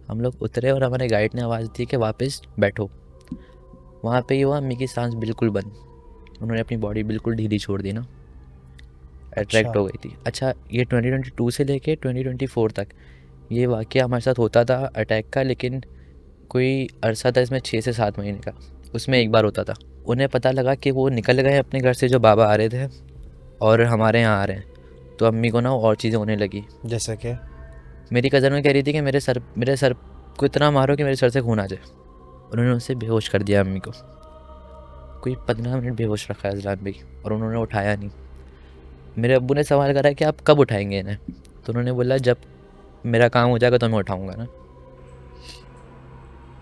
हम लोग उतरे और हमारे गाइड ने आवाज़ दी कि वापस बैठो। वहाँ पे ही हुआ, अम्मी की सांस बिल्कुल बंद। उन्होंने अपनी बॉडी बिल्कुल ढीली छोड़ दी ना, अट्रैक्ट अच्छा। हो गई थी। अच्छा, ये 2022 से लेके 2024 तक ये वाक़या हमारे साथ होता था अटैक का, लेकिन कोई अरसा था इसमें 6 से 7 महीने का, उसमें एक बार होता था। उन्हें पता लगा कि वो निकल गए अपने घर से, जो बाबा आ रहे थे, और हमारे यहाँ आ रहे हैं। तो अम्मी को ना और चीज़ें होने लगी। जैसे कि? मेरी कज़न में कह रही थी कि मेरे सर को इतना मारो कि मेरे सर से खून आ जाए। उन्होंने उसे बेहोश कर दिया अम्मी को। कोई 15 मिनट बेहोश रखा है अजलान भाई, और उन्होंने उठाया नहीं। मेरे अब्बू ने सवाल करा कि आप कब उठाएंगे इन्हें, तो उन्होंने बोला जब मेरा काम हो जाएगा तो मैं उठाऊंगा ना।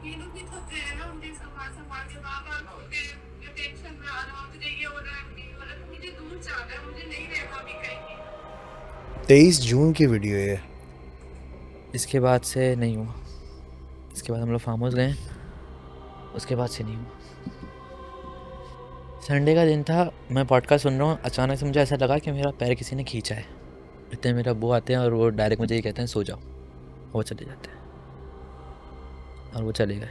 ये लोग भी थक गए हैं ना, मुझे संभाल संभाल के बार-बार बोलते हैं, मुझे टेंशन में आ रहा हूँ, तुझे ये हो रहा है, मुझे दूर जाना है, मुझे नहीं रहना अभी कहीं। 23 जून की वीडियो ये। इसके बाद से नहीं हुआ। इसके बाद हम लोग फार्म हाउस गए, उसके बाद से नहीं हुआ। संडे का दिन था, मैं पॉडकास्ट सुन रहा हूँ, अचानक से मुझे ऐसा लगा कि मेरा पैर किसी ने खींचा है। इतने मेरे अब्बू आते हैं और वो डायरेक्ट मुझे ये कहते हैं सो जाओ। वो चले जाते हैं, और वो चले गए।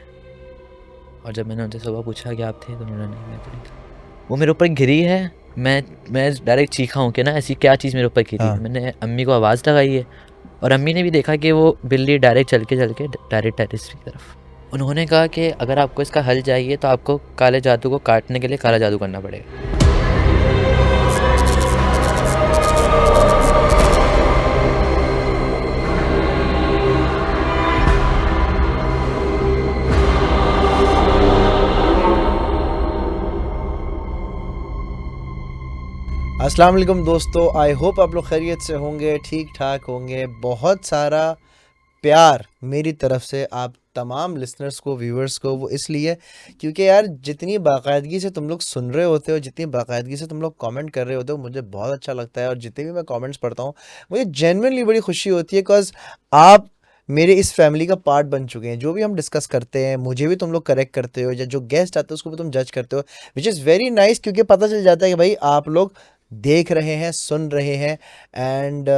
और जब मैंने उनसे सुबह पूछा कि आप थे, तो उन्होंने नहीं, मैं तो नहीं था। वो मेरे ऊपर गिरी है। मैं डायरेक्ट चीखा हूँ कि ना ऐसी क्या चीज़ मेरे ऊपर गिरी है। हाँ। मैंने अम्मी को आवाज़ लगाई है, और अम्मी ने भी देखा कि वो बिल्ली डायरेक्ट चल के डायरेक्ट टेरेस की तरफ। उन्होंने कहा कि अगर आपको इसका हल चाहिए तो आपको काले जादू को काटने के लिए काला जादू करना पड़ेगा। अस्सलाम वालेकुम दोस्तों, आई होप आप लोग खैरियत से होंगे, ठीक ठाक होंगे। बहुत सारा प्यार मेरी तरफ से आप तमाम लिसनर्स को, व्यूअर्स को, वो इसलिए क्योंकि यार जितनी बाकायदगी से तुम लोग सुन रहे होते हो, जितनी बाकायदगी से तुम लोग कमेंट कर रहे होते हो, मुझे बहुत अच्छा लगता है। और जितने भी मैं कमेंट्स पढ़ता हूँ, मुझे जेन्युइनली बड़ी खुशी होती है, बिकॉज आप मेरे इस फैमिली का पार्ट बन चुके हैं। जो भी हम डिस्कस करते हैं, मुझे भी तुम लोग करेक्ट करते हो, या जो गेस्ट आते हैं उसको भी तुम जज करते हो, विच इज़ वेरी नाइस, क्योंकि पता चल जाता है कि भाई आप लोग देख रहे हैं, सुन रहे हैं। एंड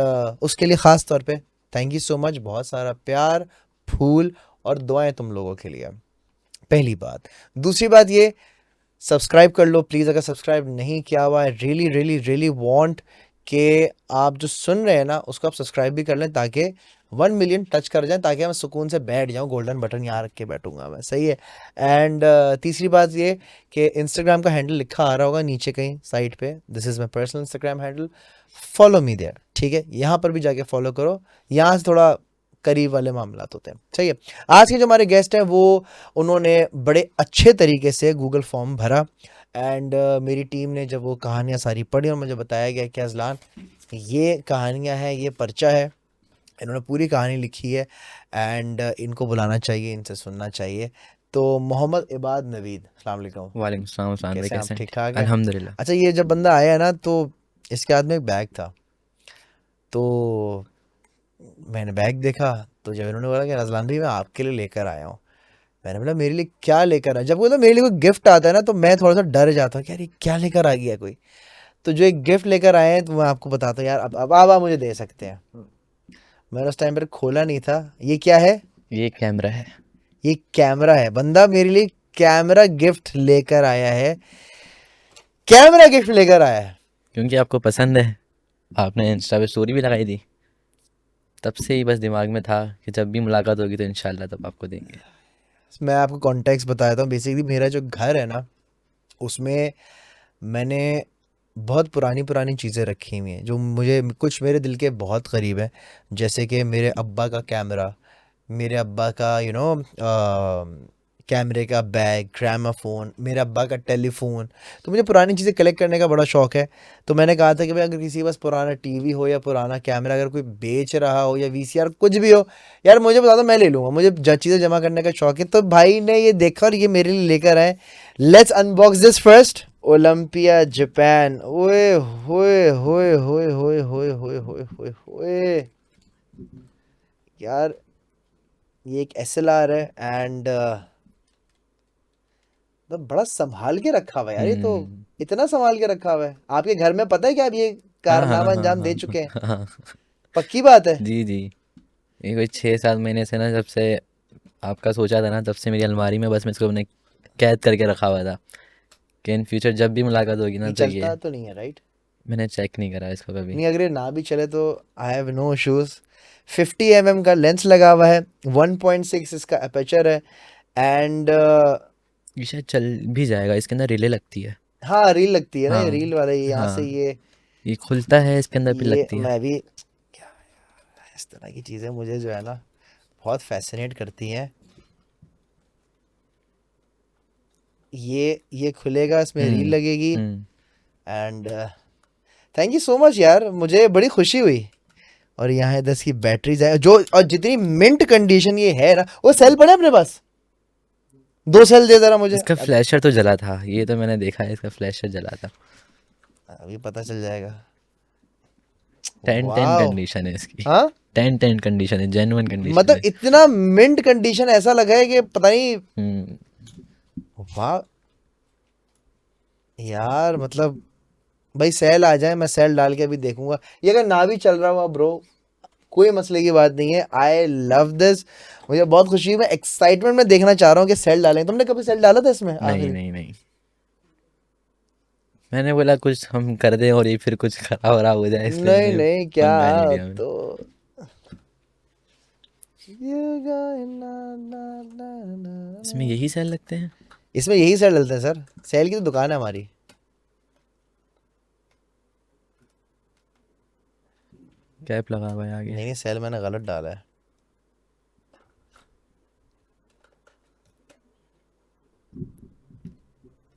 उसके लिए ख़ास तौर पे थैंक यू सो मच। बहुत सारा प्यार, फूल और दुआएं तुम लोगों के लिए, पहली बात। दूसरी बात ये, सब्सक्राइब कर लो प्लीज़, अगर सब्सक्राइब नहीं किया हुआ है। रियली रियली रियली वांट कि आप जो सुन रहे हैं ना उसको आप सब्सक्राइब भी कर लें, ताकि 1 मिलियन टच कर जाए, ताकि मैं सुकून से बैठ जाऊं। गोल्डन बटन यहाँ रख के बैठूंगा मैं, सही है। एंड तीसरी बात ये कि इंस्टाग्राम का हैंडल लिखा आ रहा होगा नीचे कहीं साइड पे, this is my personal Instagram handle, follow me there, ठीक है। यहाँ पर भी जाके फॉलो करो, यहाँ से थोड़ा करीब वाले मामलात होते हैं, सही है। आज के जो हमारे गेस्ट हैं वो, उन्होंने बड़े अच्छे तरीके से गूगल फॉर्म भरा। एंड मेरी टीम ने जब वो कहानियाँ सारी पढ़ी और मुझे बताया गया कि अजलान ये कहानियाँ हैं, ये पर्चा है, इन्होंने पूरी कहानी लिखी है, एंड इनको बुलाना चाहिए, इनसे सुनना चाहिए। तो मोहम्मद इबाद नवीद, अस्सलाम वालेकुम। वालेकुम सलाम, उस्मान भाई कैसे हैं आप, कैसे हैं? ठीक ठाक हैं? अल्हम्दुलिल्लाह। अच्छा, ये जब बंदा आया है ना, तो इसके हाथ में एक बैग था। तो मैंने बैग देखा, तो जब इन्होंने बोला कि रजलान भाई मैं आपके लिए लेकर आया हूँ, मैंने बोला मेरे लिए क्या लेकर आया? जब बोला मेरे लिए कोई गिफ्ट आता है ना, तो मैं थोड़ा सा डर जाता हूँ कि यार ये क्या लेकर आ गया कोई। तो जो एक गिफ्ट लेकर आए हैं, तो मैं आपको बताता हूँ यार, अब आप मुझे दे सकते हैं। मैंने उस टाइम पर खोला नहीं था। ये क्या है? ये कैमरा है। ये कैमरा है। बंदा मेरे लिए कैमरा गिफ्ट लेकर आया है, कैमरा गिफ्ट लेकर आया है। क्योंकि आपको पसंद है, आपने इंस्टा पे स्टोरी भी लगाई थी। तब से ही बस दिमाग में था कि जब भी मुलाकात होगी तो इंशाल्लाह तब आपको देंगे। मैं आपको कॉन्टेक्स्ट बता देता हूँ। बेसिकली मेरा जो घर है ना, उसमें मैंने बहुत पुरानी पुरानी चीज़ें रखी हुई हैं जो मुझे, कुछ मेरे दिल के बहुत करीब है। जैसे कि मेरे अब्बा का कैमरा, मेरे अब्बा का कैमरे का बैग, ग्रामाफोन, मेरे अब्बा का टेलीफोन। तो मुझे पुरानी चीज़ें कलेक्ट करने का बड़ा शौक़ है। तो मैंने कहा था कि भाई अगर किसी के पास पुराना टीवी हो या पुराना कैमरा अगर कोई बेच रहा हो, या वीसीआर कुछ भी हो, यार मुझे बता दो, मैं ले लूँगा। मुझे चीज़ें जमा करने का शौक़ है। तो भाई ने ये देखा और ये मेरे लिए लेकर आए। Let's unbox this first. Olympia Japan. ओए होए होए होए होए होए होए होए होए होए, यार ये एक एसएलआर है। एंड तो बड़ा संभाल के रखा हुआ है यार, ये तो हम्म। इतना संभाल के रखा हुआ है। आपके घर में पता है कि आप ये हाँ हाँ कारनामा हाँ अंजाम दे हाँ चुके हैं? हाँ। पक्की बात है? जी जी। ये कोई 6-7 महीने से ना, जब से आपका सोचा था ना, तब से मेरी अलमारी में बस मैं इसको मैंने कैद करके रखा हुआ था कि इन फ्यूचर जब भी मुलाकात होगी ना ये तो चलता ये। तो नहीं है राइट? मैंने चेक नहीं करा इसको कभी। नहीं, अगर ये ना भी चले तो I have no issues. 50 mm का लेंस लगा हुआ है, 1.6 इसका अपर्चर है, एंड ये शायद चल भी जाएगा, इसके अंदर रिले लगती है। हाँ रील लगती है ना, ये हाँ रील वाला, ये यहाँ से हाँ, ये ये खुलता है, इसके अंदर फिर लगती है। मैं भी क्या, इस तरह की चीज़ें मुझे जो है ना बहुत फैसिनेट करती हैं। ये खुलेगा, इसमें रील हम्म लगेगी, हम्म। And thank you so much यार, मुझे बड़ी खुशी हुई। और यहाँ है 10 की बैटरी जाए जो, और जितनी मिंट कंडीशन ये है ना, वो सेल पड़े अपने पास, 2 सेल दे जरा मुझे। इसका फ्लैशर तो जला था, ये तो मैंने देखा है, इसका फ्लैशर जला था। अभी पता चल जाएगा। 10-10 वाओ। कंडीशन है इसकी। हाँ 10-10 कंडीशन है, जेन्युइन कंडीशन मतलब है। इतना मिंट कंडीशन ऐसा लगा है कि पता नहीं। हम्म। वाह यार, मतलब भाई सेल आ जाए, मैं सेल डाल के अभी देखूंगा। ये अगर ना भी चल रहा हुआ ब्रो, कोई मसले की बात नहीं है। आई लव दिस, मुझे बहुत खुशी हुई, मैं एक्साइटमेंट में देखना चाह रहा हूँ कि सेल डालें। तुमने कभी सेल डाला था इसमें नहीं आखिरी? नहीं नहीं, मैंने बोला कुछ हम कर दें और ये फिर कुछ खराब वराब हो जाए, इसलिए नहीं मैंने नहीं, क्या पंगा नहीं लिया मैंने। तो You going na, na, na, na, इसमें na. यही सेल लगते हैं? इसमें यही सेल डलते हैं सर, सेल की तो दुकान है हमारी। कैप लगा हुआ है आगे। नहीं नहीं, सेल मैंने गलत डाला है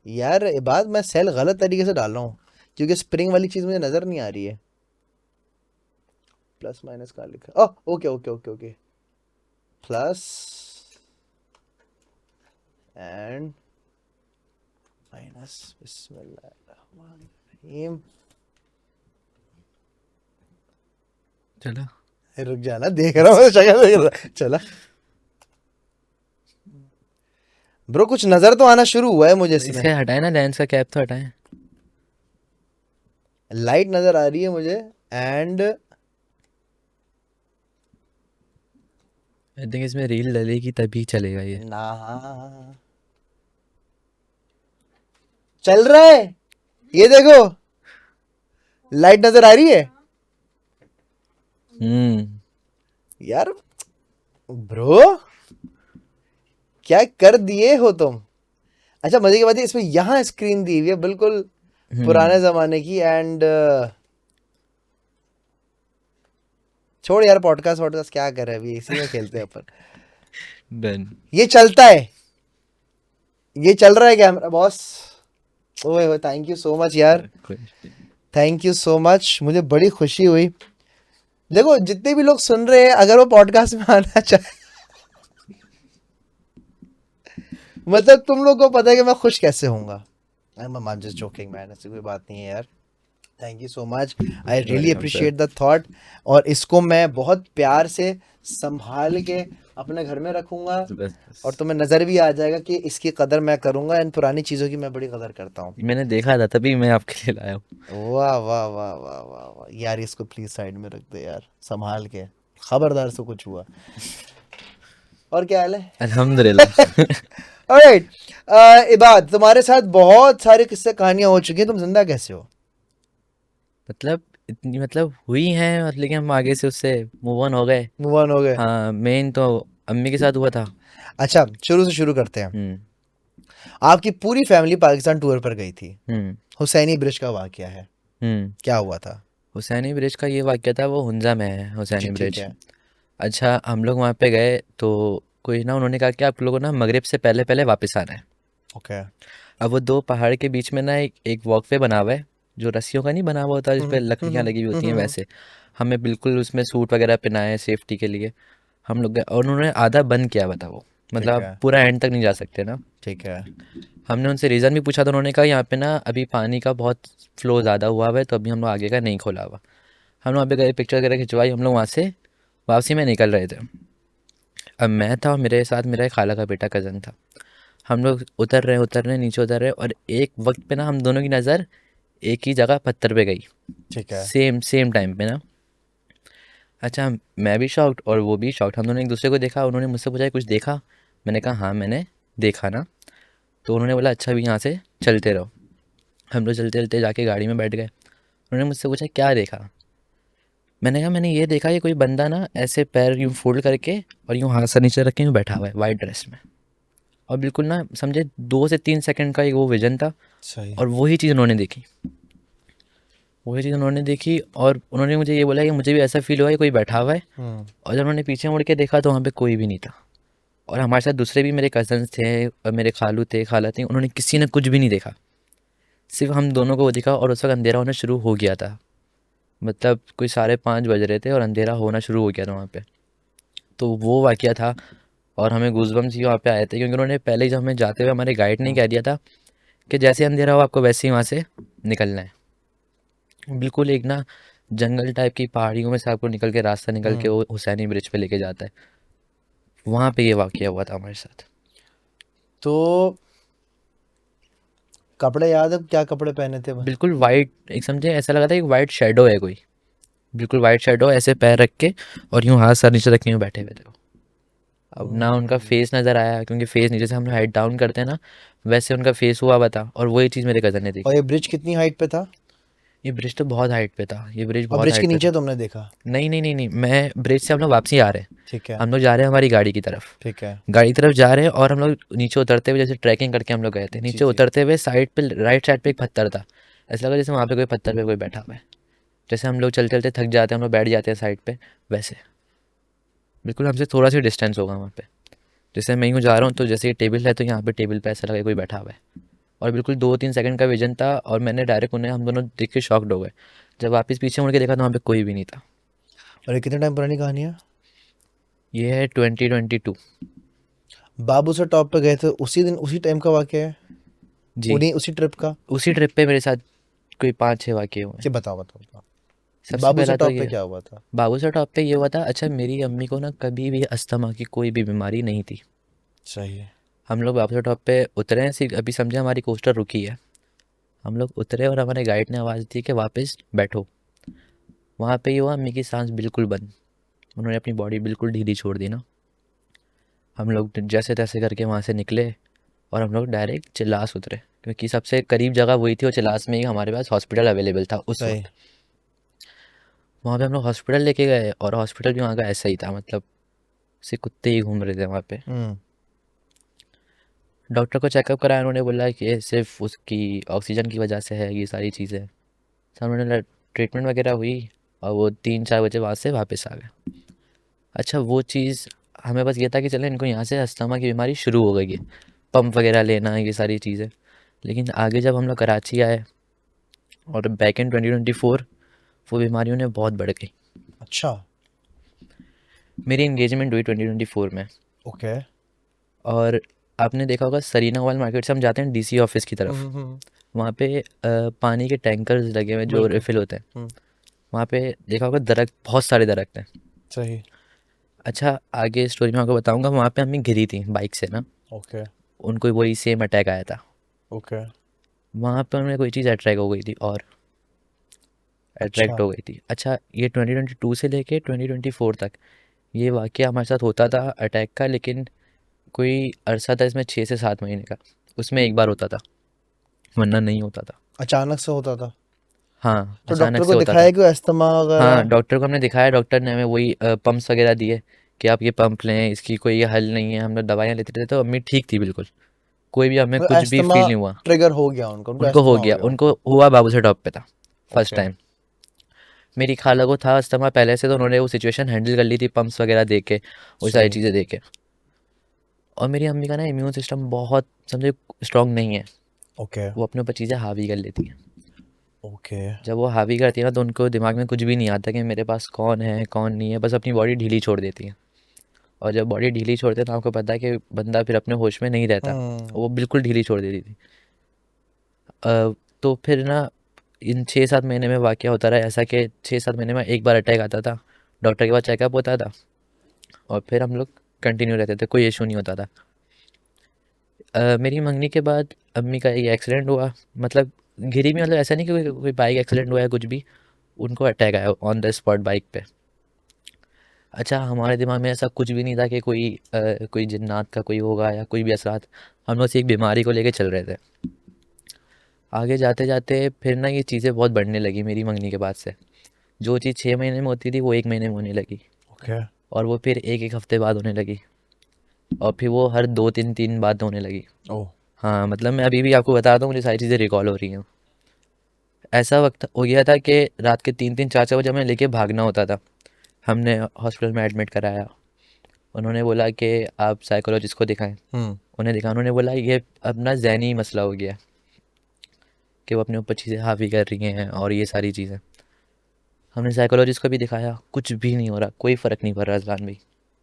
यार। ये बात मैं सेल गलत तरीके से डाल रहा हूँ, क्योंकि स्प्रिंग वाली चीज मुझे नजर नहीं आ रही है। प्लस माइनस कहाँ लिखा? Oh okay okay okay okay, plus and minus. बिस्मिल्लाहिर्रहमानिर्रहीम। चलो रुक जाना, देख रहा हूँ शक्ल देख रहा। चला ब्रो, कुछ नजर तो आना शुरू हुआ है मुझे इसमें। इसका हटाए ना, लेंस का कैप तो हटाए। लाइट नजर आ रही है मुझे, एंड आई थिंक इसमें रील डलेगी तभी चलेगा ये। ना चल रहा है, ये देखो लाइट नजर आ रही है यार। ब्रो क्या कर दिए हो तुम। अच्छा मजे की बात है, इसमें यहाँ स्क्रीन दी हुई है बिल्कुल पुराने जमाने की, एंड छोड़ यार, पॉडकास्ट वॉडकास्ट क्या कर रहे हैं, अभी इसी में खेलते हैं अपन। डन। ये चलता है, ये चल रहा है कैमरा बॉस। ओए थैंक यू सो मच यार, थैंक यू सो मच, मुझे बड़ी खुशी हुई। देखो जितने भी लोग सुन रहे हैं, अगर वो पॉडकास्ट में आना चाहे, मतलब तुम लोग को पता है कि मैं खुश कैसे होऊंगा। I'm just joking man, ऐसी कोई बात नहीं है यार। Thank you so much, I really appreciate the thought. और इसको मैं बहुत प्यार से संभाल के अपने घर में रखूंगा, और तुम्हें नजर भी आ जाएगा कि इसकी कदर मैं करूंगा। इन पुरानी चीजों की मैं बड़ी कदर करता हूँ। मैंने देखा था तभी मैं आपके लिए लाया हूँ। वाह वाह वाह वाह वाह वाह यार, इसको प्लीज साइड में रख दे यार, संभाल के, खबरदार से कुछ हुआ। और क्या हाल है? अल्हम्दुलिल्लाह। ऑलराइट, इबाद, तुम्हारे साथ बहुत सारी किस्से कहानियां हो चुकी हैं, तुम जिंदा कैसे हो? मतलब इतनी मतलब हुई हैं, और लेकिन हम आगे से उससे मूव ऑन हो गए। मूव ऑन हो गए? हाँ, मेन तो अम्मी के साथ हुआ था। अच्छा शुरू से शुरू करते हैं। हम्म आपकी पूरी फैमिली पाकिस्तान टूर पर गई थी, हम्म हुसैनी ब्रिज का वाकया है, हम्म। क्या हुआ था? हुसैनी ब्रिज का ये वाक्य था, वो हुंजा में है हुसैनी ठीक ब्रिज। है। अच्छा, हम लोग वहाँ पे गए तो कोई ना, उन्होंने कहा कि आप लोगों ना मगरिब से पहले पहले वापस आना है। ओके। अब वो दो पहाड़ के बीच में ना एक वॉकवे बना हुआ है, जो रस्सियों का नहीं बना हुआ होता, जिस पे लकड़ियाँ लगी हुई होती हैं वैसे। हमें बिल्कुल उसमें सूट वगैरह पहनाए सेफ्टी के लिए। हम लोग गए और उन्होंने आधा बंद किया, बताओ, मतलब ठीक आप है पूरा एंड तक नहीं जा सकते ना। ठीक है। हमने उनसे रीज़न भी पूछा, तो उन्होंने कहा यहाँ पे ना अभी पानी का बहुत फ्लो ज़्यादा हुआ हुआ है, तो अभी हम लोग आगे का नहीं खोला हुआ। हम लोग वहाँ पे गए, पिक्चर वगैरह खिंचवाई, हम लोग वहाँ से वापसी में निकल रहे थे। अब मैं था और मेरे साथ मेरा एक खाला का बेटा कज़न था। हम लोग उतर रहे नीचे उतर रहे, और एक वक्त पे ना हम दोनों की नज़र एक ही जगह पत्थर पे गई, ठीक है। सेम सेम टाइम पे ना। अच्छा, मैं भी शॉक्ड और वो भी शॉक्ड। हम दोनों एक दूसरे को देखा, उन्होंने मुझसे पूछा कुछ देखा? मैंने कहा हाँ मैंने देखा ना। तो उन्होंने बोला अच्छा अभी यहाँ से चलते रहो। हम लोग चलते चलते जाके गाड़ी में बैठ गए। उन्होंने मुझसे पूछा क्या देखा? मैंने कहा मैंने ये देखा कि कोई बंदा ना ऐसे पैर यूँ फोल्ड करके और यूँ हाथ से नीचे रख के यूँ बैठा हुआ है वाइट ड्रेस में। और बिल्कुल ना समझे 2 से 3 सेकंड का एक वो विजन था। सही। और वही चीज़ उन्होंने देखी, वही चीज़ उन्होंने देखी। और उन्होंने मुझे ये बोला कि मुझे भी ऐसा फील हुआ कि कोई बैठा हुआ है। और जब उन्होंने पीछे मुड़ के देखा तो वहाँ पे कोई भी नहीं था। और हमारे साथ दूसरे भी मेरे कजन्स थे और मेरे खालू थे खाला थी, उन्होंने किसी ने कुछ भी नहीं देखा। सिर्फ हम दोनों को वो दिखा। और उस वक्त अंधेरा होना शुरू हो गया था, मतलब कोई 5:30 बज रहे थे और अंधेरा होना शुरू हो गया था वहाँ पे। तो वो वाकया था। और हमें गूज़बम्स ही वहाँ पे आए थे क्योंकि उन्होंने पहले ही जब हमें जाते हुए हमारे गाइड ने कह दिया था कि जैसे अंधेरा हो आपको वैसे ही वहाँ से निकलना है। बिल्कुल एक ना जंगल टाइप की पहाड़ियों में से आपको निकल के रास्ता निकल के वो हुसैनी ब्रिज पे लेके जाता है। वहाँ पे ये वाकया हुआ था हमारे साथ। तो कपड़े याद है क्या कपड़े पहने थे? बिल्कुल वाइट, एक समझे ऐसा लगा था एक वाइट शेडो है कोई, बिल्कुल वाइट शेडो ऐसे पैर रख के और यूं हाथ सर नीचे रख के यूं बैठे हुए थे वो। अब ना उनका फेस नज़र आया क्योंकि फेस नीचे से हम हेड डाउन करते हैं ना, वैसे उनका फेस हुआ हुआ था। और वही चीज़ मेरे कज़न ने और देखी। ये ब्रिज कितनी हाइट पे था? ये ब्रिज तो बहुत हाइट पे था, ये ब्रिज और बहुत ब्रिज के हाइट पे था। नीचे तुमने देखा? नहीं नहीं नहीं नहीं, मैं ब्रिज से हम लोग वापसी आ रहे हैं। ठीक है। हम लोग जा रहे हैं हमारी गाड़ी की तरफ, ठीक है। गाड़ी की तरफ जा रहे हैं। और हम लोग नीचे उतरते हुए जैसे ट्रैकिंग करके हम लोग गए थे, जी नीचे जी। उतरते हुए साइड पे राइट साइड पे एक पत्थर था। ऐसा लगा जैसे वहाँ पे कोई पत्थर पे कोई बैठा हुआ है। जैसे हम लोग चलते चलते थक जाते हैं हम लोग बैठ जाते हैं साइड पे, वैसे बिल्कुल हमसे थोड़ा सा डिस्टेंस होगा वहाँ पे। जैसे मैं यूँ जा रहा हूँ तो जैसे ये टेबल है तो यहाँ पे टेबल पे ऐसा लगा कोई बैठा हुआ है। और बिल्कुल 2-3 सेकंड का विजन था और मैंने डायरेक्ट उन्हें, हम दोनों देख के शॉक्ड हो गए। जब वापस पीछे मुड़ के देखा तो वहाँ पे कोई भी नहीं था। और ये कितने टाइम पुरानी कहानी है? ये है 2022। बाबू से टॉप पे गए थे उसी दिन, उसी टाइम का वाकया है? जी, उन्हीं उसी ट्रिप का? उसी ट्रिप पे मेरे साथ कोई 5-6 वाक़ये हुए हैं। जी बताओ बताओ बताओ। सबसे बाबू से पहला तो टॉप पे ये, क्या हुआ था? बाबू से टॉप पे ये हुआ था। अच्छा मेरी अम्मी को ना कभी भी अस्थमा की कोई भी बीमारी नहीं थी। सही है। हम लोग बाबू से टॉप पे उतरे हैं, अभी समझे हमारी कोस्टर रुकी है। हम लोग उतरे और हमारे गाइड ने आवाज़ दी कि वापस बैठो। वहाँ पे ये हुआ, अम्मी की सांस बिल्कुल बंद, उन्होंने अपनी बॉडी बिल्कुल ढीली छोड़ दी ना। हम लोग जैसे तैसे करके वहाँ से निकले और हम लोग डायरेक्ट चिल्लास उतरे क्योंकि सबसे करीब जगह वही थी और चिल्लास में ही हमारे पास हॉस्पिटल अवेलेबल था उस सही। वक्त। वहाँ पे हम लोग हॉस्पिटल लेके गए और हॉस्पिटल भी वहाँ का ऐसा ही था, मतलब सिर्फ कुत्ते ही घूम रहे थे वहाँ पे। हम्म। डॉक्टर को चेकअप कराया, उन्होंने बोला कि ये सिर्फ उसकी ऑक्सीजन की वजह से है, ये सारी चीज़ें। सब उन्होंने ट्रीटमेंट वगैरह हुई और वो 3-4 बजे वहाँ से वापस आ गए। अच्छा वो चीज़, हमें बस ये था कि चले इनको यहाँ से अस्थमा की बीमारी शुरू हो गई है, पंप वगैरह लेना ये सारी चीज़ें। लेकिन आगे जब हम लोग कराची आए और बैक इन 2024 वो बीमारियों ने बहुत बढ़ गई। अच्छा। मेरी इंगेजमेंट हुई 2024 में। ओके। और आपने देखा होगा सरीना ऑयल मार्केट से हम जाते हैं डीसी ऑफिस की तरफ, वहाँ पे पानी के टैंकर्स लगे हुए हैं जो बिल्कुल। रिफ़िल होते हैं। वहाँ पे देखा होगा दरख्त, बहुत सारे दरख्त हैं। सही। अच्छा आगे स्टोरी में आपको बताऊंगा, वहाँ पे अम्मी गिरी थी बाइक से ना, ओके। उनको वही सेम अटैक आया था। ओके। वहाँ पे उन्हें कोई चीज़ अट्रैक्ट हो गई थी और अच्छा। अट्रैक्ट हो गई थी। अच्छा ये 2022 से लेके 2024 तक ये वाक़या हमारे साथ होता था अटैक का, लेकिन कोई अरसा था इसमें 6 से 7 महीने का, उसमें एक बार होता था वरना नहीं होता था। अचानक से होता था? हाँ तो डॉक्टर अचानक को से होता था। दिखाया क्यों अस्थमा हाँ वगैरह? डॉक्टर को हमने दिखाया, डॉक्टर ने हमें वही पंप्स वगैरह दिए कि आप ये पंप लें, इसकी कोई हल नहीं है। हम लोग दवाइयाँ लेते थे तो अम्मी ठीक थी बिल्कुल, कोई भी हमें मतलब कुछ भी अस्थमा फील नहीं हुआ। ट्रिगर हो गया उनको उनको हो अस्थमा हो गया, गया? उनको हुआ बाबू से टॉप पे था फर्स्ट ओके। टाइम। मेरी खाला को था अस्थमा पहले से, तो उन्होंने वो सिचुएशन हैंडल कर ली थी पंप्स वगैरह दे के, वो सारी सही। चीज़ें दे के। और मेरी अम्मी का ना इम्यून सिस्टम बहुत समझे स्ट्रांग नहीं है, ओके। वो अपने ऊपर चीज़ें हावी कर लेती हैं। ओके। जब वो हावी करती है ना तो उनको दिमाग में कुछ भी नहीं आता कि मेरे पास कौन है कौन नहीं है, बस अपनी बॉडी ढीली छोड़ देती है। और जब बॉडी ढीली छोड़ते हैं तो आपको पता है कि बंदा फिर अपने होश में नहीं रहता। वो बिल्कुल ढीली छोड़ देती थी। तो फिर ना इन 6-7 महीने में वाक़या होता रहा ऐसा कि 6-7 महीने में एक बार अटैक आता था, डॉक्टर के पास चेकअप होता था और फिर हम लोग कंटिन्यू रहते थे, कोई इशू नहीं होता था। मेरी मंगनी के बाद अम्मी का एक एक्सीडेंट हुआ, मतलब गिरी भी, मतलब ऐसा नहीं कि कोई बाइक एक्सीडेंट हुआ है कुछ भी, उनको अटैक आया ऑन द स्पॉट बाइक पे। अच्छा, हमारे दिमाग में ऐसा कुछ भी नहीं था कि कोई जिन्नात का कोई होगा या कोई भी असरात। हम लोग एक बीमारी को लेके चल रहे थे। आगे जाते जाते फिर ना ये चीज़ें बहुत बढ़ने लगी मेरी मंगनी के बाद से। जो चीज़ 6 महीने में होती थी वो 1 महीने में होने लगी, ओके। और वो फिर एक एक हफ्ते बाद होने लगी, और फिर वो हर 2-3 दिन बाद होने लगी। ओह। हाँ, मतलब मैं अभी भी आपको बता दूँ, मुझे सारी चीज़ें रिकॉल हो रही हैं। ऐसा वक्त हो गया था कि रात के 3-3 4-4 बजे हमें लेके भागना होता था। हमने हॉस्पिटल में एडमिट कराया। उन्होंने बोला कि आप साइकोलॉजिस्ट को दिखाएं। उन्हें दिखा, उन्होंने बोला ये अपना ज़हनी मसला हो गया कि वो अपने ऊपर चीज़ें हावी कर रही हैं और ये सारी चीज़ें। हमने साइकोलॉजिस्ट को भी दिखाया, कुछ भी नहीं हो रहा, कोई फ़र्क नहीं पड़ रहा अजलान भाई।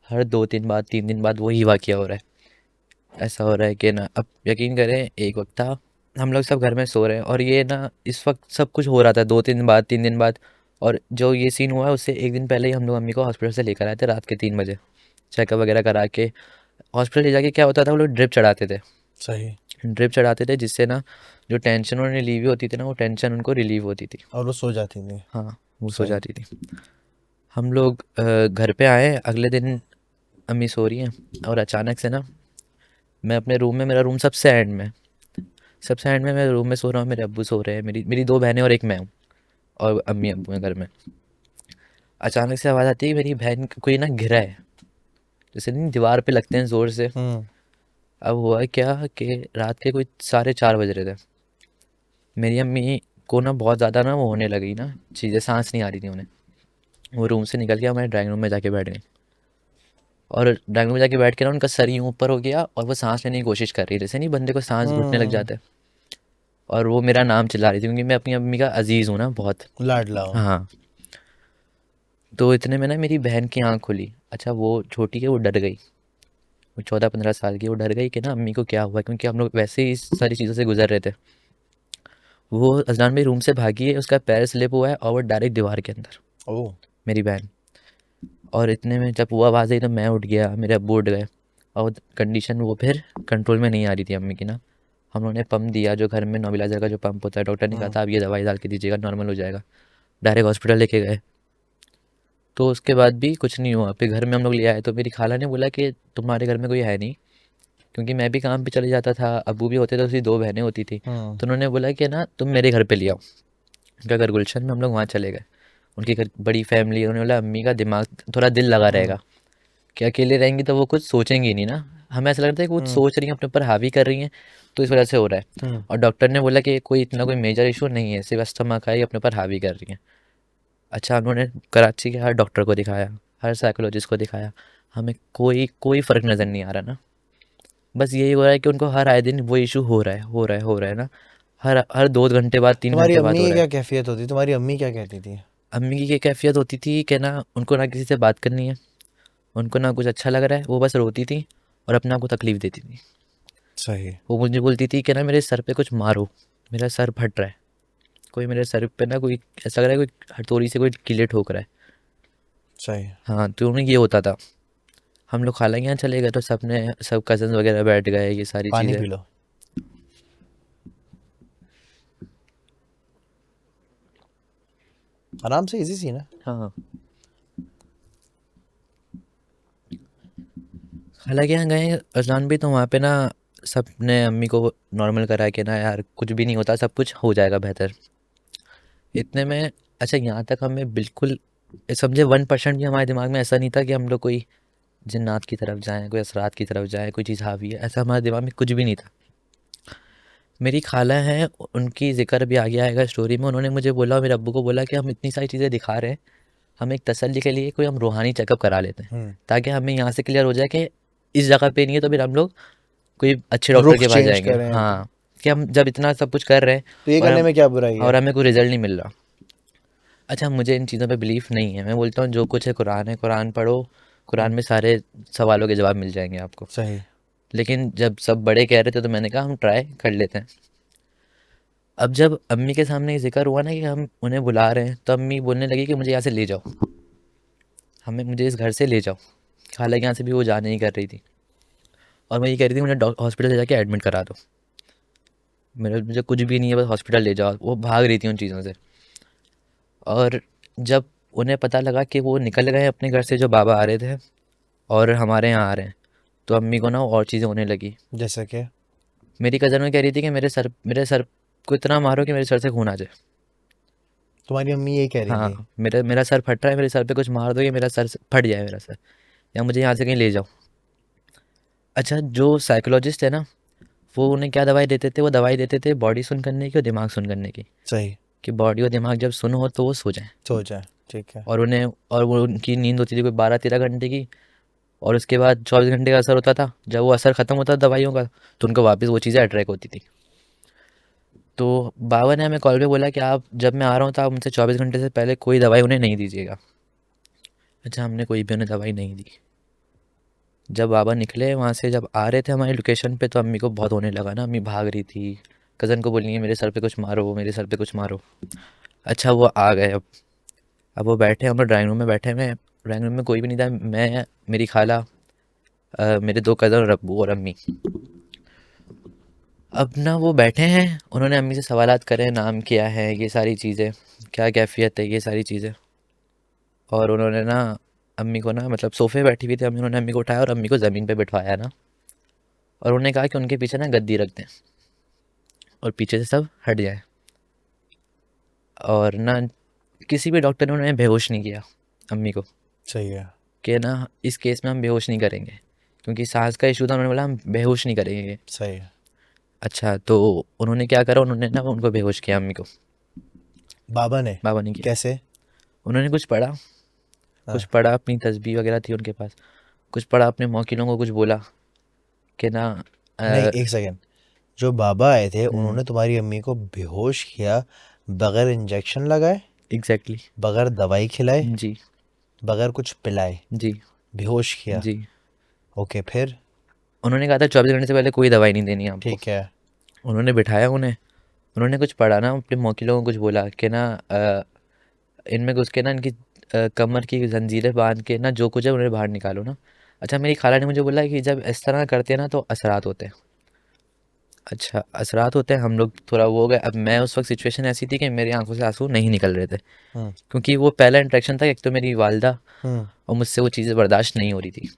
हर 2-3 दिन बाद वही वाक़या हो रहा है। ऐसा हो रहा है कि ना, अब यकीन करें, एक वक्त था हम लोग सब घर में सो रहे हैं और ये ना इस वक्त सब कुछ हो रहा था 2 दिन बाद 3 दिन बाद। और जो ये सीन हुआ है उससे एक दिन पहले ही हम लोग अम्मी को हॉस्पिटल से लेकर आए थे रात के 3 बजे, चेकअप वगैरह करा के। हॉस्पिटल ले जाके क्या होता था, वो लोग ड्रिप चढ़ाते थे। सही। ड्रिप चढ़ाते थे जिससे ना जो टेंशन उन्हें रिलीव होती थी ना, वो टेंशन उनको रिलीव होती थी। और वो सो जाती थी। हाँ, वो सो सही। जाती थी। हम लोग घर पे आए अगले दिन, अम्मी सो रही हैं और अचानक से ना मैं अपने रूम में, मेरा रूम सबसे एंड में, मैं रूम में सो रहा हूँ, मेरे अब्बू सो रहे हैं, मेरी मेरी 2 बहनें और एक मैं हूँ, और अम्मी अब्बू हैं घर में। अचानक से आवाज़ आती है मेरी बहन को कोई ना गिरा है, जैसे नहीं दीवार पे लगते हैं ज़ोर से। अब हुआ क्या कि रात के कोई 4:30 बज रहे थे। मेरी अम्मी को ना बहुत ज़्यादा ना वो होने लगी ना चीज़ें, सांस नहीं आ रही थी उन्हें। वो रूम से निकल के हमारे ड्राइंग रूम में जाके बैठ गई, और ड्राइंग रूम में जाके बैठ के ना उनका सर यूं ऊपर हो गया और वो सांस लेने की कोशिश कर रही, जैसे नहीं बंदे को सांस घुटने लग जाता है। और वो मेरा नाम चिल्ला रही थी क्योंकि मैं अपनी अम्मी का अजीज़ हूँ ना बहुत। लाडला हो। हाँ, तो इतने में ना मेरी बहन की आँख खुली। अच्छा, वो छोटी है, वो डर गई, वो 14-15 साल की, वो डर गई कि ना अम्मी को क्या हुआ, क्योंकि हम लोग वैसे ही इस सारी चीज़ों से गुजर रहे थे। वो अजलान भाई रूम से भागी है, उसका पैर स्लिप हुआ है और वो डायरेक्ट दीवार के अंदर, ओह। मेरी बहन। और इतने में जब वो आवाज़ आई तो मैं उठ गया, मेरे अब्बू उठ गए, और कंडीशन वो फिर कंट्रोल में नहीं आ रही थी अम्मी की ना। हम लोगों ने पम्प दिया, जो घर में नोबिलाइजर का जो पंप होता है, डॉक्टर ने कहा था आप ये दवाई डाल के दीजिएगा, नॉर्मल हो जाएगा। डायरेक्ट हॉस्पिटल लेके गए, तो उसके बाद भी कुछ नहीं हुआ। फिर घर में हम लोग ले आए तो मेरी खाला ने बोला कि तुम्हारे घर में कोई है नहीं, क्योंकि मैं भी काम पे चले जाता था, अब्बू भी होते थे, उसकी 2 बहनें होती थी। तो उन्होंने बोला कि ना तुम मेरे घर पे ले आओ, उनका घर गुलशन में। हम लोग वहाँ चले गए, उनके घर बड़ी फैमिली है। उन्होंने बोला अम्मी का दिमाग थोड़ा दिल लगा रहेगा, कि अकेले रहेंगी तो वो कुछ सोचेंगी नहीं ना। हमें ऐसा लगता है कि वो सोच रही हैं, अपने ऊपर हावी कर रही हैं, तो इस वजह से हो रहा है। और डॉक्टर ने बोला कि कोई इतना कोई मेजर इशू नहीं है, सिर्फ अस्थमा का ही अपने ऊपर हावी कर रही हैं। अच्छा, उन्होंने कराची के हर डॉक्टर को दिखाया, हर साइकोलॉजिस्ट को दिखाया, हमें कोई कोई फ़र्क नज़र नहीं आ रहा ना। बस यही हो रहा है कि उनको हर आए दिन वो इशू हो रहा है, हो रहा है ना, हर हर 2 घंटे बाद, तीन तुम्हारी घंटे बाद अम्मी हो की रहा क्या है। कैफियत होती, तुम्हारी अम्मी क्या कहती थी? अम्मी की ये कैफियत होती थी कि ना उनको ना किसी से बात करनी है, उनको ना कुछ अच्छा लग रहा है, वो बस रोती थी और अपने आप को तकलीफ़ देती थी। सही। वो मुझे बोलती थी कि ना मेरे सर पे कुछ मारो, मेरा सर फट रहा है, कोई मेरे सर पे ना, कोई ऐसा लग रहा है कोई हथौड़ी से कोई कीले ठोक रहा है। सही। हाँ, तो उन्हें ये होता था। हम लोग खाला के यहाँ चले गए तो सब कज़न्स वगैरह बैठ गए, ये सारी पानी चीज़ें। P low. आराम से, इजी सी ना। हाँ, खाला के यहाँ गए अजलान भी, तो वहाँ पे ना सब ने अम्मी को नॉर्मल करा के ना यार कुछ भी नहीं होता, सब कुछ हो जाएगा बेहतर। इतने में अच्छा, यहाँ तक हमें बिल्कुल समझे 1% भी हमारे दिमाग में ऐसा नहीं था कि हम लोग कोई जिन्नात की तरफ जाएं, कोई असरात की तरफ जाएं, कोई चीज़ हावी है, ऐसा हमारे दिमाग में कुछ भी नहीं था। मेरी खाला हैं, उनकी जिक्र भी आगे आएगा स्टोरी में। उन्होंने मुझे बोला, मेरे अब्बू को बोला कि हम इतनी सारी चीज़ें दिखा रहे हैं, हम एक तसल्ली के लिए कोई हम रूहानी चेकअप करा लेते हैं, ताकि हमें यहाँ से क्लियर हो जाए कि इस जगह पे नहीं है, तो फिर हम लोग कोई अच्छे डॉक्टर रुख के पास चेंज जाएंगे। करें। हाँ, कि हम जब इतना सब कुछ कर रहे हैं तो ये और करने हम में क्या बुराई और है? हमें कोई रिजल्ट नहीं मिल रहा। अच्छा, मुझे इन चीज़ों पे बिलीफ नहीं है, मैं बोलता हूँ जो कुछ है, कुरान पढ़ो, कुरान में सारे सवालों के जवाब मिल जाएंगे आपको। सही। लेकिन जब सब बड़े कह रहे थे तो मैंने कहा हम ट्राई कर लेते हैं। अब जब अम्मी के सामने ये जिक्र हुआ ना कि हम उन्हें बुला रहे हैं, तो अम्मी बोलने लगी कि मुझे यहाँ से ले जाओ, मुझे इस घर से ले जाओ। हालांकि यहाँ से भी वो जा नहीं कर रही थी, और मैं ये कह रही थी मुझे हॉस्पिटल ले जाके एडमिट करा दो, मुझे कुछ भी नहीं है, बस हॉस्पिटल ले जाओ। वो भाग रही थी उन चीज़ों से। और जब उन्हें पता लगा कि वो निकल गए अपने घर से, जो बाबा आ रहे थे और हमारे यहाँ आ रहे हैं। तो अम्मी को ना और चीज़ें होने लगी। जैसे कि मेरी कज़न में कह रही थी कि मेरे सर को इतना मारो कि मेरे सर से खून आ जाए। तुम्हारी अम्मी ये कह रही थी? हाँ, मेरा सर फट रहा है, मेरे सर पे कुछ मार दो कि मेरा फट जाए मेरा सर, या मुझे यहाँ से कहीं ले जाओ। अच्छा, जो साइकोलॉजिस्ट है ना, वो उन्हें क्या दवाई देते थे? वो दवाई देते थे बॉडी सुन करने की और दिमाग सुन करने की, सही। कि बॉडी और दिमाग जब सुन हो तो वो सो जाए। सो जाए, ठीक है। और वो उनकी नींद होती थी कोई 12-13 घंटे की, और उसके बाद 24 घंटे का असर होता था। जब वो असर ख़त्म होता था दवाइयों का, तो उनको वापस वो चीज़ें अट्रैक्ट होती थी। तो बाबा ने हमें कॉल पे बोला कि आप जब मैं आ रहा हूँ तो आप मुझसे 24 घंटे से पहले कोई दवाई उन्हें नहीं दीजिएगा। अच्छा, हमने कोई भी उन्हें दवाई नहीं दी। जब बाबा निकले वहाँ से, जब आ रहे थे हमारी लोकेशन पे, तो अम्मी को बहुत होने लगा ना, अम्मी भाग रही थी, कज़न को बोली मेरे सर पे कुछ मारो, मेरे सर पे कुछ मारो। अच्छा, वो आ गए। अब वो बैठे, हम लोग ड्राइंग रूम में बैठे हुए हैं। ड्राइंग रूम में कोई भी नहीं था, मैं, मेरी खाला, मेरे 2 कज़न और अब्बू और अम्मी। अब ना वो बैठे हैं, उन्होंने अम्मी से सवालात करे, नाम क्या है, ये सारी चीज़ें, क्या कैफियत है, ये सारी चीज़ें। और उन्होंने ना अम्मी को ना, मतलब सोफे बैठी हुई थी अम्मी, उन्होंने अम्मी को उठाया और अम्मी को ज़मीन पे बिठवाया ना, और उन्होंने कहा कि उनके पीछे ना गद्दी रख दें और पीछे से सब हट जाए। और ना किसी भी डॉक्टर ने उन्हें बेहोश नहीं किया अम्मी को, सही है। कि ना इस केस में हम बेहोश नहीं करेंगे, क्योंकि सांस का इशू था। उन्होंने बोला हम बेहोश नहीं करेंगे। सही है। अच्छा, तो उन्होंने क्या करा, उन्होंने ना उनको बेहोश किया अम्मी को। बाबा ने? बाबा ने किया। कैसे? उन्होंने कुछ पढ़ा, कुछ हाँ। पढ़ा, अपनी तस्बीह वगैरह थी उनके पास, कुछ पढ़ा, अपने मौकिलों को कुछ बोला कि ना नहीं, एक सेकंड। जो बाबा आए थे हम्म, उन्होंने तुम्हारी अम्मी को बेहोश किया, बगैर इंजेक्शन लगाए, एग्जैक्टली। बगैर दवाई खिलाए, जी। बगैर कुछ पिलाए, जी। बेहोश किया? जी। ओके, फिर? उन्होंने कहा था 24 घंटे से पहले कोई दवाई नहीं देनी आपको। ठीक है। उन्होंने बिठाया उन्हें, उन्होंने कुछ पढ़ा ना, अपने मौकिलों को कुछ बोला कि ना इनमें घुस के ना इनकी कमर की जंजीरें बांध के ना, जो कुछ है उन्हें बाहर निकालो ना। अच्छा, मेरी खाला ने मुझे बोला कि जब इस तरह करते हैं ना तो असरात होते हैं। अच्छा, असरात होते हैं, हम लोग थोड़ा वो हो गए। अब मैं उस वक्त सिचुएशन ऐसी थी कि मेरी आंखों से आंसू नहीं निकल रहे थे, हम्म। क्योंकि वो पहला इंटरेक्शन था। एक तो मेरी वालदा, हम्म। और मुझसे वो चीज़ें बर्दाश्त नहीं हो रही थी।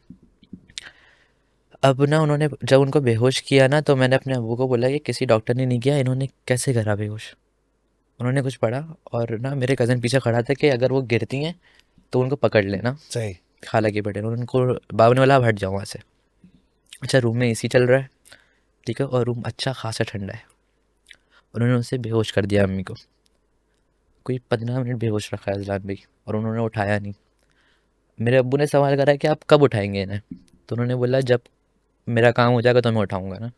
अब ना उन्होंने जब उनको बेहोश किया ना, तो मैंने अपने अब्बू को बोला कि किसी डॉक्टर ने नहीं किया, इन्होंने कैसे करा बेहोश। उन्होंने कुछ पढ़ा, और ना मेरे कज़न पीछे खड़ा था कि अगर वो गिरती हैं तो उनको पकड़ लेना, सही। खाला के बेटे ने। उनको बाबा ने बोला आप हट जाओ वहाँ से। अच्छा, रूम में एसी चल रहा है, ठीक है, और रूम अच्छा खासा ठंडा है। उन्होंने उनसे बेहोश कर दिया अम्मी को। कोई 15 मिनट बेहोश रखा है अजलान भाई, और उन्होंने उठाया नहीं। मेरे अब्बू ने सवाल करा कि आप कब उठाएंगे इन्हें, तो उन्होंने बोला जब मेरा काम हो जाएगा तो मैं उठाऊंगा ना।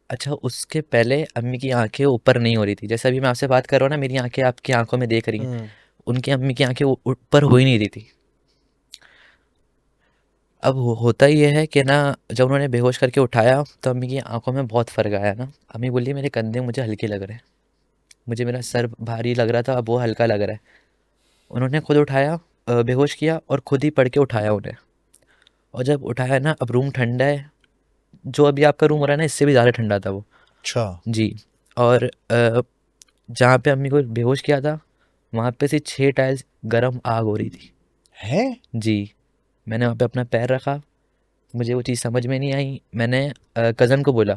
अच्छा, उसके पहले अम्मी की आंखें ऊपर नहीं हो रही थी, जैसे अभी मैं आपसे बात कर रहा हूँ ना, मेरी आंखें आपकी आंखों में देख रही हैं, हम्म। उनकी अम्मी की आंखें ऊपर हो ही नहीं रही थी। अब होता ये है कि ना, जब उन्होंने बेहोश करके उठाया तो अम्मी की आंखों में बहुत फ़र्क आया ना। अम्मी बोली मेरे कंधे मुझे हल्के लग रहे हैं, मुझे मेरा सर भारी लग रहा था, अब वो हल्का लग रहा है। उन्होंने खुद उठाया, बेहोश किया, और खुद ही पढ़ के उठाया उन्हें। और जब उठाया ना, अब रूम ठंडा है, जो अभी आपका रूम हो रहा है ना, इससे भी ज़्यादा ठंडा था वो। अच्छा। जी। और जहाँ पे अम्मी को बेहोश किया था, वहाँ पे से 6 टाइल्स गरम आग हो रही थी। है? जी। मैंने वहाँ पे अपना पैर रखा, मुझे वो चीज़ समझ में नहीं आई। मैंने कज़न को बोला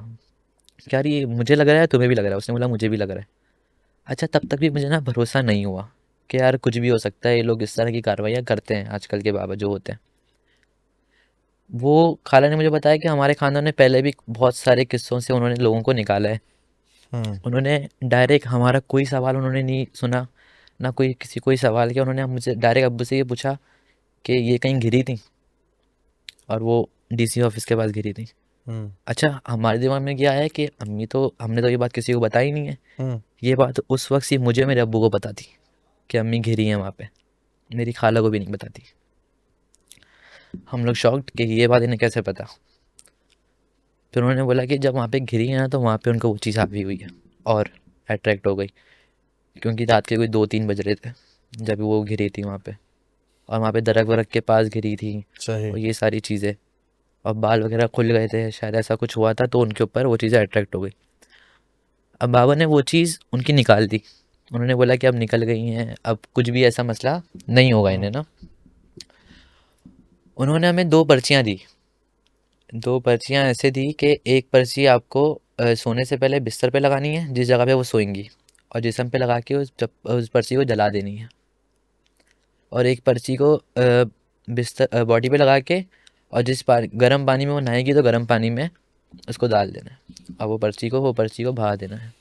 क्या ये मुझे लग रहा है, तुम्हें भी लग रहा है? उसने बोला मुझे भी लग रहा है। अच्छा, तब तक भी मुझे ना भरोसा नहीं हुआ कि यार कुछ भी हो सकता है, ये लोग इस तरह की कार्रवाइयाँ करते हैं आजकल के बाबा जो होते हैं। वो खाला ने मुझे बताया कि हमारे खानदान में पहले भी बहुत सारे किस्सों से उन्होंने लोगों को निकाला है। हम्म। उन्होंने डायरेक्ट हमारा कोई सवाल उन्होंने नहीं सुना, ना कोई किसी कोई सवाल किया। उन्होंने मुझे डायरेक्ट अब्बू से ये पूछा कि ये कहीं गिरी थी, और वो डीसी ऑफिस के पास गिरी थी। हम्म। अच्छा, हमारे दिमाग में क्या है कि अम्मी तो, हमने तो ये बात किसी को बताई नहीं है। हम्म। ये बात उस वक्त सिर्फ मुझे मेरे अब्बू को पता थी कि अम्मी घिरी है वहाँ पे, मेरी खाला को भी नहीं बताती। हम लोग शॉक्ड कि ये बात इन्हें कैसे पता। फिर उन्होंने बोला कि जब वहाँ पे घिरी है ना, तो वहाँ पे उनको वो चीज़ हावी हुई है और अट्रैक्ट हो गई, क्योंकि रात के कोई 2-3 बज रहे थे जब वो घिरी थी वहाँ पे, और वहाँ पे दरख्त वरख के पास घिरी थी, सही। और ये सारी चीज़ें, और बाल वगैरह खुल गए थे, शायद ऐसा कुछ हुआ था, तो उनके ऊपर वो चीज़ें अट्रैक्ट हो गई। अब बाबा ने वो चीज़ उनकी निकाल दी, उन्होंने बोला कि अब निकल गई हैं, अब कुछ भी ऐसा मसला नहीं होगा इन्हें ना। उन्होंने हमें 2 पर्चियाँ दी। 2 पर्चियाँ ऐसे दी कि एक पर्ची आपको सोने से पहले बिस्तर पे लगानी है जिस जगह पे वो सोएंगी, और जिस्म पे लगा के उस पर्ची को जला देनी है। और एक पर्ची को बिस्तर बॉडी पे लगा के, और गर्म पानी में वो नहाएगी तो गर्म पानी में उसको डाल देना है, और वो पर्ची को बहा देना है।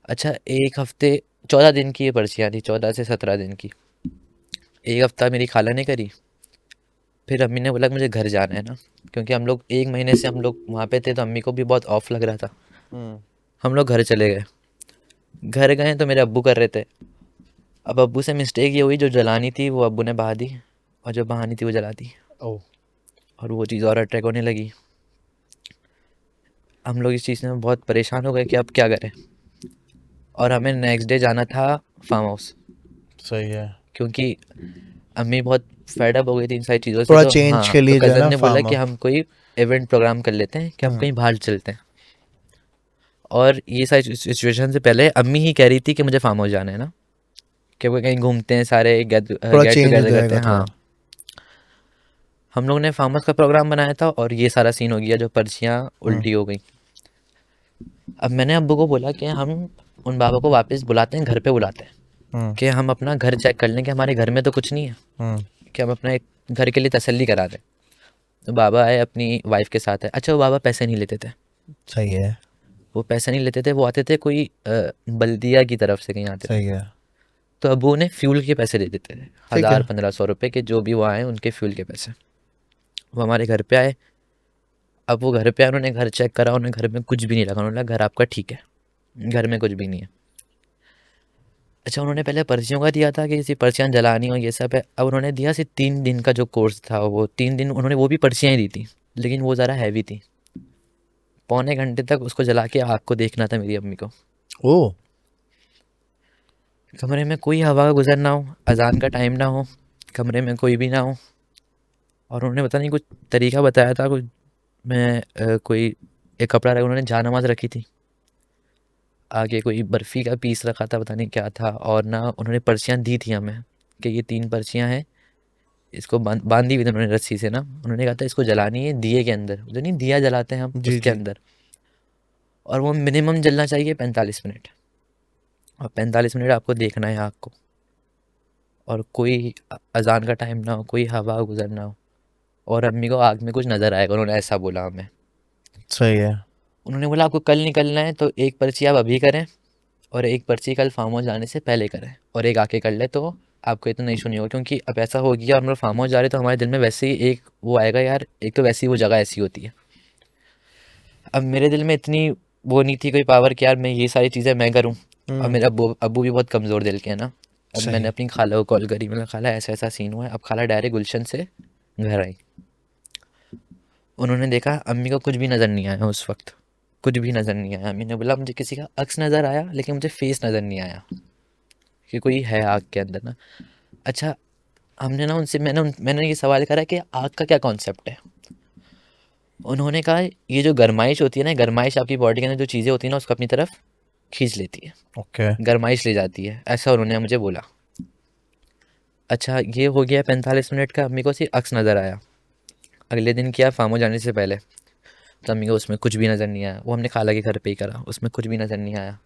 अच्छा, 1 हफ्ते 14 दिन की ये पर्चियाँ थी, 14 से 17 दिन की। 1 हफ्ता मेरी खाला ने करी। फिर अम्मी ने बोला कि मुझे घर जाना है ना, क्योंकि हम लोग 1 महीने से हम लोग वहाँ पे थे, तो अम्मी को भी बहुत ऑफ लग रहा था। हम लोग घर चले गए। घर गए तो मेरे अब्बू कर रहे थे। अब अब्बू से मिस्टेक ये हुई, जो जलानी थी वो अब्बू ने बहा दी, और जो बहानी थी वो जला दी, ओह। और वो चीज़ और अट्रैक होने लगी। हम लोग इस चीज़ में बहुत परेशान हो गए कि अब क्या करें। और हमें नेक्स्ट डे जाना था फार्म हाउस, सही है। क्योंकि अम्मी बहुत फेड अप हो गई थी इन सारी चीज़ों से। थोड़ा तो चेंज हाँ, के तो लिए जो है कज़न ना ने बोला फार्म। कि हम कोई इवेंट प्रोग्राम कर लेते हैं, कि हम कहीं बाहर चलते हैं। और ये सारी सिचुएशन से पहले अम्मी ही कह रही थी कि मुझे फार्म हाउस जाना है ना, कि वो कहीं घूमते हैं, सारे गेट थोड़ा चेंज हो टुगेदर करते जाएगा हैं। हाँ, थोड़ा। हम लोग ने फार्म हाउस का प्रोग्राम बनाया था, और ये सारा सीन हो गया, जो पर्चियाँ उल्टी हो गई। अब मैंने अब्बू को बोला कि हम उन बाबा को वापस बुलाते हैं, घर पे बुलाते हैं, कि हम अपना घर चेक कर लें कि हमारे घर में तो कुछ नहीं है, कि हम अपना एक घर के लिए तसल्ली करा दें। तो बाबा आए, अपनी वाइफ के साथ है। अच्छा, वो बाबा पैसे नहीं लेते थे। सही है। वो पैसे नहीं लेते थे, वो आते थे कोई बल्दिया की तरफ से कहीं आते थे। सही है। तो अब वो उन्हें फ्यूल के पैसे दे देते थे, ठीक है। 1000-1500 रुपए के, जो भी वो आए उनके फ्यूल के पैसे। वो हमारे घर पे आए। अब वो घर पे आए, उन्होंने घर चेक करा, उन्हें घर में कुछ भी नहीं लगा। उन्होंने बोला घर आपका ठीक है, घर में कुछ भी नहीं है। अच्छा, उन्होंने पहले पर्चियों का दिया था कि इसी पर्चियाँ जलानी और ये सब है। अब उन्होंने दिया सिर्फ 3 दिन का जो कोर्स था, वो 3 दिन उन्होंने वो भी पर्चियाँ ही दी थी, लेकिन वो ज़रा हैवी थी। पौने घंटे तक उसको जला के आग को देखना था मेरी अम्मी को। ओह। कमरे में कोई हवा का गुजर ना हो, अजान का टाइम ना हो, कमरे में कोई भी ना हो। और उन्होंने पता नहीं कुछ तरीका बताया था, कुछ मैं कोई एक कपड़ा रखा, उन्होंने जहानमाज़ रखी थी, आगे कोई बर्फ़ी का पीस रखा था, पता नहीं क्या था। और ना उन्होंने पर्चियाँ दी थी हमें कि ये 3 पर्चियाँ हैं, इसको बांधी हुई थी उन्होंने रस्सी से ना। उन्होंने कहा था इसको जलानी है दिए के अंदर, जो नहीं दिया जलाते हैं हम, जी उसके जी। अंदर। और वो मिनिमम जलना चाहिए 45 मिनट, और 45 मिनट आपको देखना है आग को, और कोई अजान का टाइम ना हो, कोई हवा गुजर ना हो, और अम्मी को आग में कुछ नज़र आएगा, उन्होंने ऐसा बोला हमें। सही है। उन्होंने बोला आपको कल निकलना है तो एक पर्ची आप अभी करें, और एक पर्ची कल फार्म हाउस जाने से पहले करें, और एक आके कर ले, तो आपको इतना इशू नहीं होगा। क्योंकि अब ऐसा हो गया, और हम लोग फार्म हाउस जा रहे, तो हमारे दिल में वैसे ही एक वो आएगा यार, एक तो वैसे ही वो जगह ऐसी होती है। अब मेरे दिल में इतनी वो नहीं थी कोई पावर कि यार मैं ये सारी चीज़ें मैं करूँ। और मेरे अब्बू अब्बू भी बहुत कमज़ोर दिल के हैं ना। अब मैंने सही। अपनी खाला को कॉल करी, मैंने खाला ऐसा ऐसा सीन हुआ है। अब खाला डायरेक्ट गुलशन से घर आई। उन्होंने देखा, अम्मी को कुछ भी नज़र नहीं आया उस वक्त, कुछ भी नज़र नहीं आया। अम्मी ने बोला मुझे किसी का अक्स नज़र आया, लेकिन मुझे फेस नज़र नहीं आया कि कोई है आग के अंदर ना। अच्छा, हमने ना उनसे मैंने ये सवाल करा कि आग का क्या कॉन्सेप्ट है। उन्होंने कहा ये जो गरमाइश होती है ना, गरमाइश आपकी बॉडी के अंदर जो चीज़ें होती हैं ना, उसको अपनी तरफ खींच लेती है, ओके। गरमाइश ले जाती है, ऐसा उन्होंने मुझे बोला। अच्छा, ये हो गया 45 मिनट का। अम्मी को सिर्फ अक्स नज़र आया। अगले दिन किया फार्म हाउस जाने से पहले, तो अम्मी को उसमें कुछ भी नज़र नहीं आया। वो हमने खाला के घर पे ही करा, उसमें कुछ भी नज़र नहीं आया।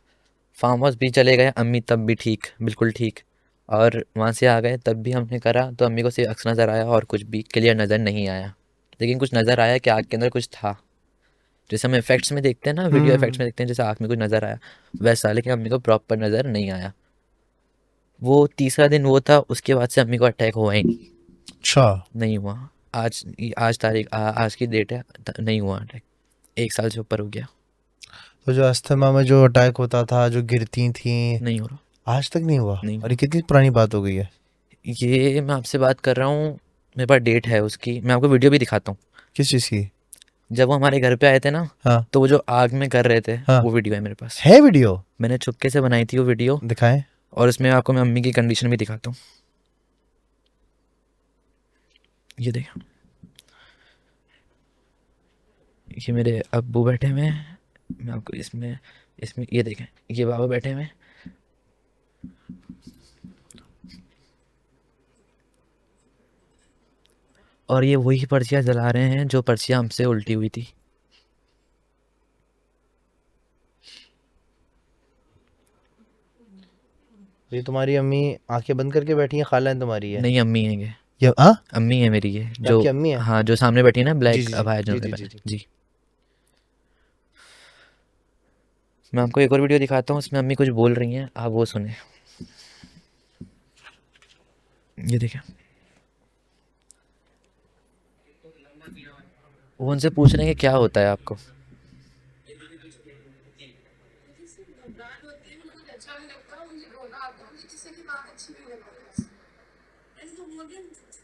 फार्म हाउस भी चले गए, अम्मी तब भी ठीक, बिल्कुल ठीक। और वहाँ से आ गए, तब भी हमने करा, तो अम्मी को सिर्फ अक्स नज़र आया, और कुछ भी क्लियर नज़र नहीं आया। लेकिन कुछ नज़र आया कि आग के अंदर कुछ था, जैसे हम इफेक्ट्स में देखते हैं ना, वीडियो इफेक्ट्स में देखते हैं, जैसे आग में कुछ नज़र आया वैसा। लेकिन अम्मी को प्रॉपर नज़र नहीं आया। वो तीसरा दिन वो था, उसके बाद से अम्मी को अटैक हुआ ही नहीं। अच्छा। नहीं हुआ। आज आज तारीख आज की डेट है, नहीं हुआ अटैक। 1 साल से ऊपर हो गया, तो जो अस्थमा में जो अटैक होता था, जो गिरती थी, नहीं हो रहा। आज तक नहीं हुआ? नहीं और ये हुआ। कितनी पुरानी बात हो गई है? ये मैं आपसे बात कर रहा हूँ, मेरे पास डेट है उसकी, मैं आपको वीडियो भी दिखाता हूँ। किस चीज़ की? जब वो हमारे घर पे आए थे ना, हाँ तो वो जो आग में कर रहे थे, हाँ। वो वीडियो है मेरे पास। है वीडियो? मैंने चुपके से बनाई थी वो वीडियो, दिखाएं। और उसमें आपको मैं अम्मी की कंडीशन भी दिखाता हूँ। ये देखो, ये मेरे अब्बू बैठे हुए हैं। मैं आपको इसमें इसमें ये देखें, ये बाबा बैठे हुए हैं, और ये वही पर्चियाँ जला रहे हैं जो पर्चियाँ हमसे उल्टी हुई थी। ये तुम्हारी अम्मी आंखें बंद करके बैठी है, खाला है तुम्हारी है? नहीं, अम्मी है ये, ये हाँ, अम्मी है मेरी ये, ये जो आपकी अम्मी है? हाँ जो सामने बैठी है ना, जी ब्लैक जी जी अबाया जी जिन्होंने जी पहना जी है। जी। जी, मैं आपको एक और वीडियो दिखाता हूँ, उसमें अम्मी कुछ बोल रही हैं, आप वो सुने। ये देखिए, वो उनसे पूछ रहे हैं कि क्या होता है आपको। मुझे सिर्फ घबराहट होती है, मुझे कुछ अच्छा नहीं लगता, मुझे रोना आता है, मुझे किसी की बात अच्छी नहीं लगती। ऐसे तो बोल रहे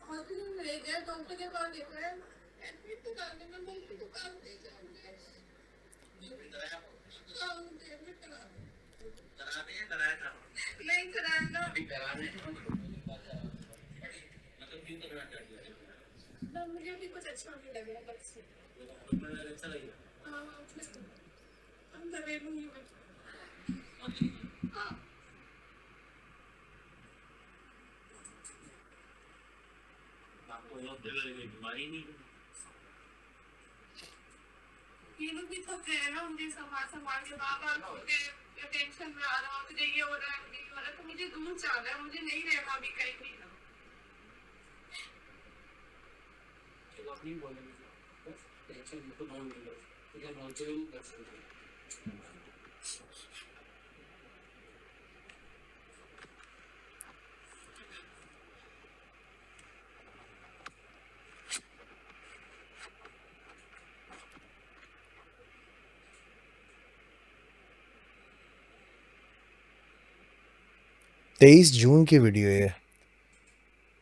हॉस्पिटल में ले गए, डॉक्टर के पास ले गए, एडमिट तो करने में मुझे तो काम नहीं चाहिए। हाँ, मुझे एडमिट करा नहीं कराना ना, मुझे अभी कुछ अच्छा नहीं लग रहा बस। हाँ, हम घरेलू ही हाँ। ये लोग भी थक गए हैं ना, मुझे संभाल संभाल के बार-बार मुझे टेंशन में आ रहा हूँ, मुझे ये हो रहा है, मुझे ये हो रहा है, तो मुझे दूर जाना है, मुझे नहीं रहना अभी कहीं भी। तेईस जून की वीडियो है।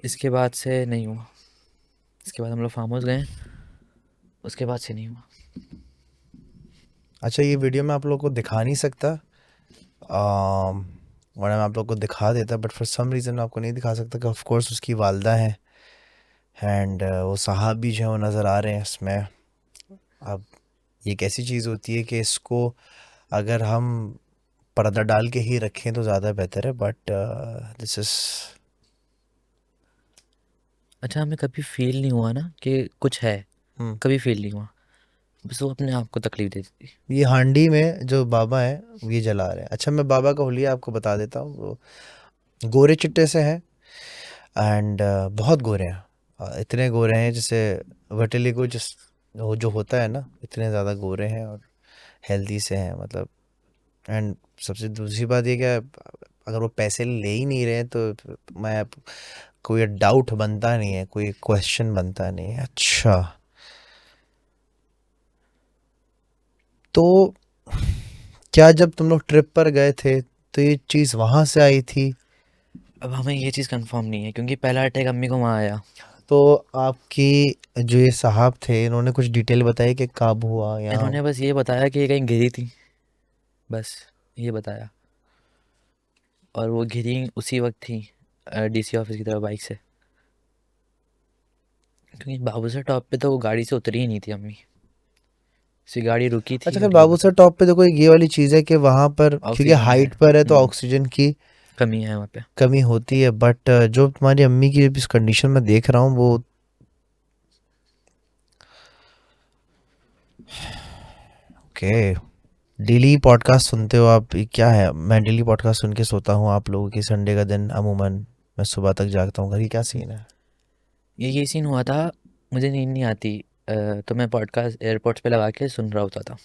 इसके बाद से नहीं हुआ, इसके बाद हम लोग फार्म हाउस गए, उसके बाद से नहीं हुआ। अच्छा, ये वीडियो मैं आप लोगों को दिखा नहीं सकता, वरना मैं आप लोगों को दिखा देता, बट फॉर सम रीज़न आपको नहीं दिखा सकता कि ऑफ कोर्स उसकी वालदा है एंड वो साहब भी जो है वो नज़र आ रहे हैं इसमें। अब ये एक ऐसी चीज़ होती है कि इसको अगर हम पर्दा डाल के ही रखें तो ज़्यादा बेहतर है, बट दिस इज़ अच्छा, हमें कभी फील नहीं हुआ ना कि कुछ है, कभी फील नहीं हुआ, बस वो अपने आप को तकलीफ देती थी। ये हांडी में जो बाबा हैं ये जला रहे हैं। अच्छा, मैं बाबा का हुलिया आपको बता देता हूँ। वो गोरे चिट्टे से हैं एंड बहुत गोरे हैं, इतने गोरे हैं जैसे वर्टिलिगो जिस वो जो होता है ना, इतने ज़्यादा गोरे हैं और हेल्दी से हैं मतलब। एंड सबसे दूसरी बात ये क्या, अगर वो पैसे ले ही नहीं रहे तो मैं कोई डाउट बनता नहीं है, कोई क्वेश्चन बनता नहीं है। अच्छा, तो क्या जब तुम लोग ट्रिप पर गए थे तो ये चीज़ वहाँ से आई थी? अब हमें ये चीज़ कंफर्म नहीं है, क्योंकि पहला अटैक अम्मी को वहाँ आया। तो आपकी जो ये साहब थे इन्होंने कुछ डिटेल बताई कि कब हुआ या? इन्होंने बस ये बताया कि ये कहीं गिरी थी, बस ये बताया। और वो गिरी उसी वक्त थी डीसी ऑफिस की तरफ बाइक से, क्योंकि बाबूसर टॉप पे तो वो गाड़ी से उतरी ही नहीं थी अम्मी, सी गाड़ी रुकी अच्छा, थी फिर और ये बाबूसर टॉप पे तो कोई ये वाली चीज़ है कि वहाँ पर क्योंकि ऑक्सीजन है। हाइट पर है तो ऑक्सीजन की कमी है वहाँ पे। कमी होती है, बट जो तुम्हारी अम्मी की इस कंडीशन में देख रहा हूँ वो ओके। डेली पॉडकास्ट सुनते हो आप? ये क्या है? मैं डेली पॉडकास्ट सुन के सोता हूँ आप लोगों की, संडे का दिन अमूमन मैं सुबह तक जागता हूँ। घर की क्या सीन है? ये सीन हुआ था, मुझे नींद नहीं आती, तो मैं पॉडकास्ट एयरपोर्ट्स पे लगा के सुन रहा होता था।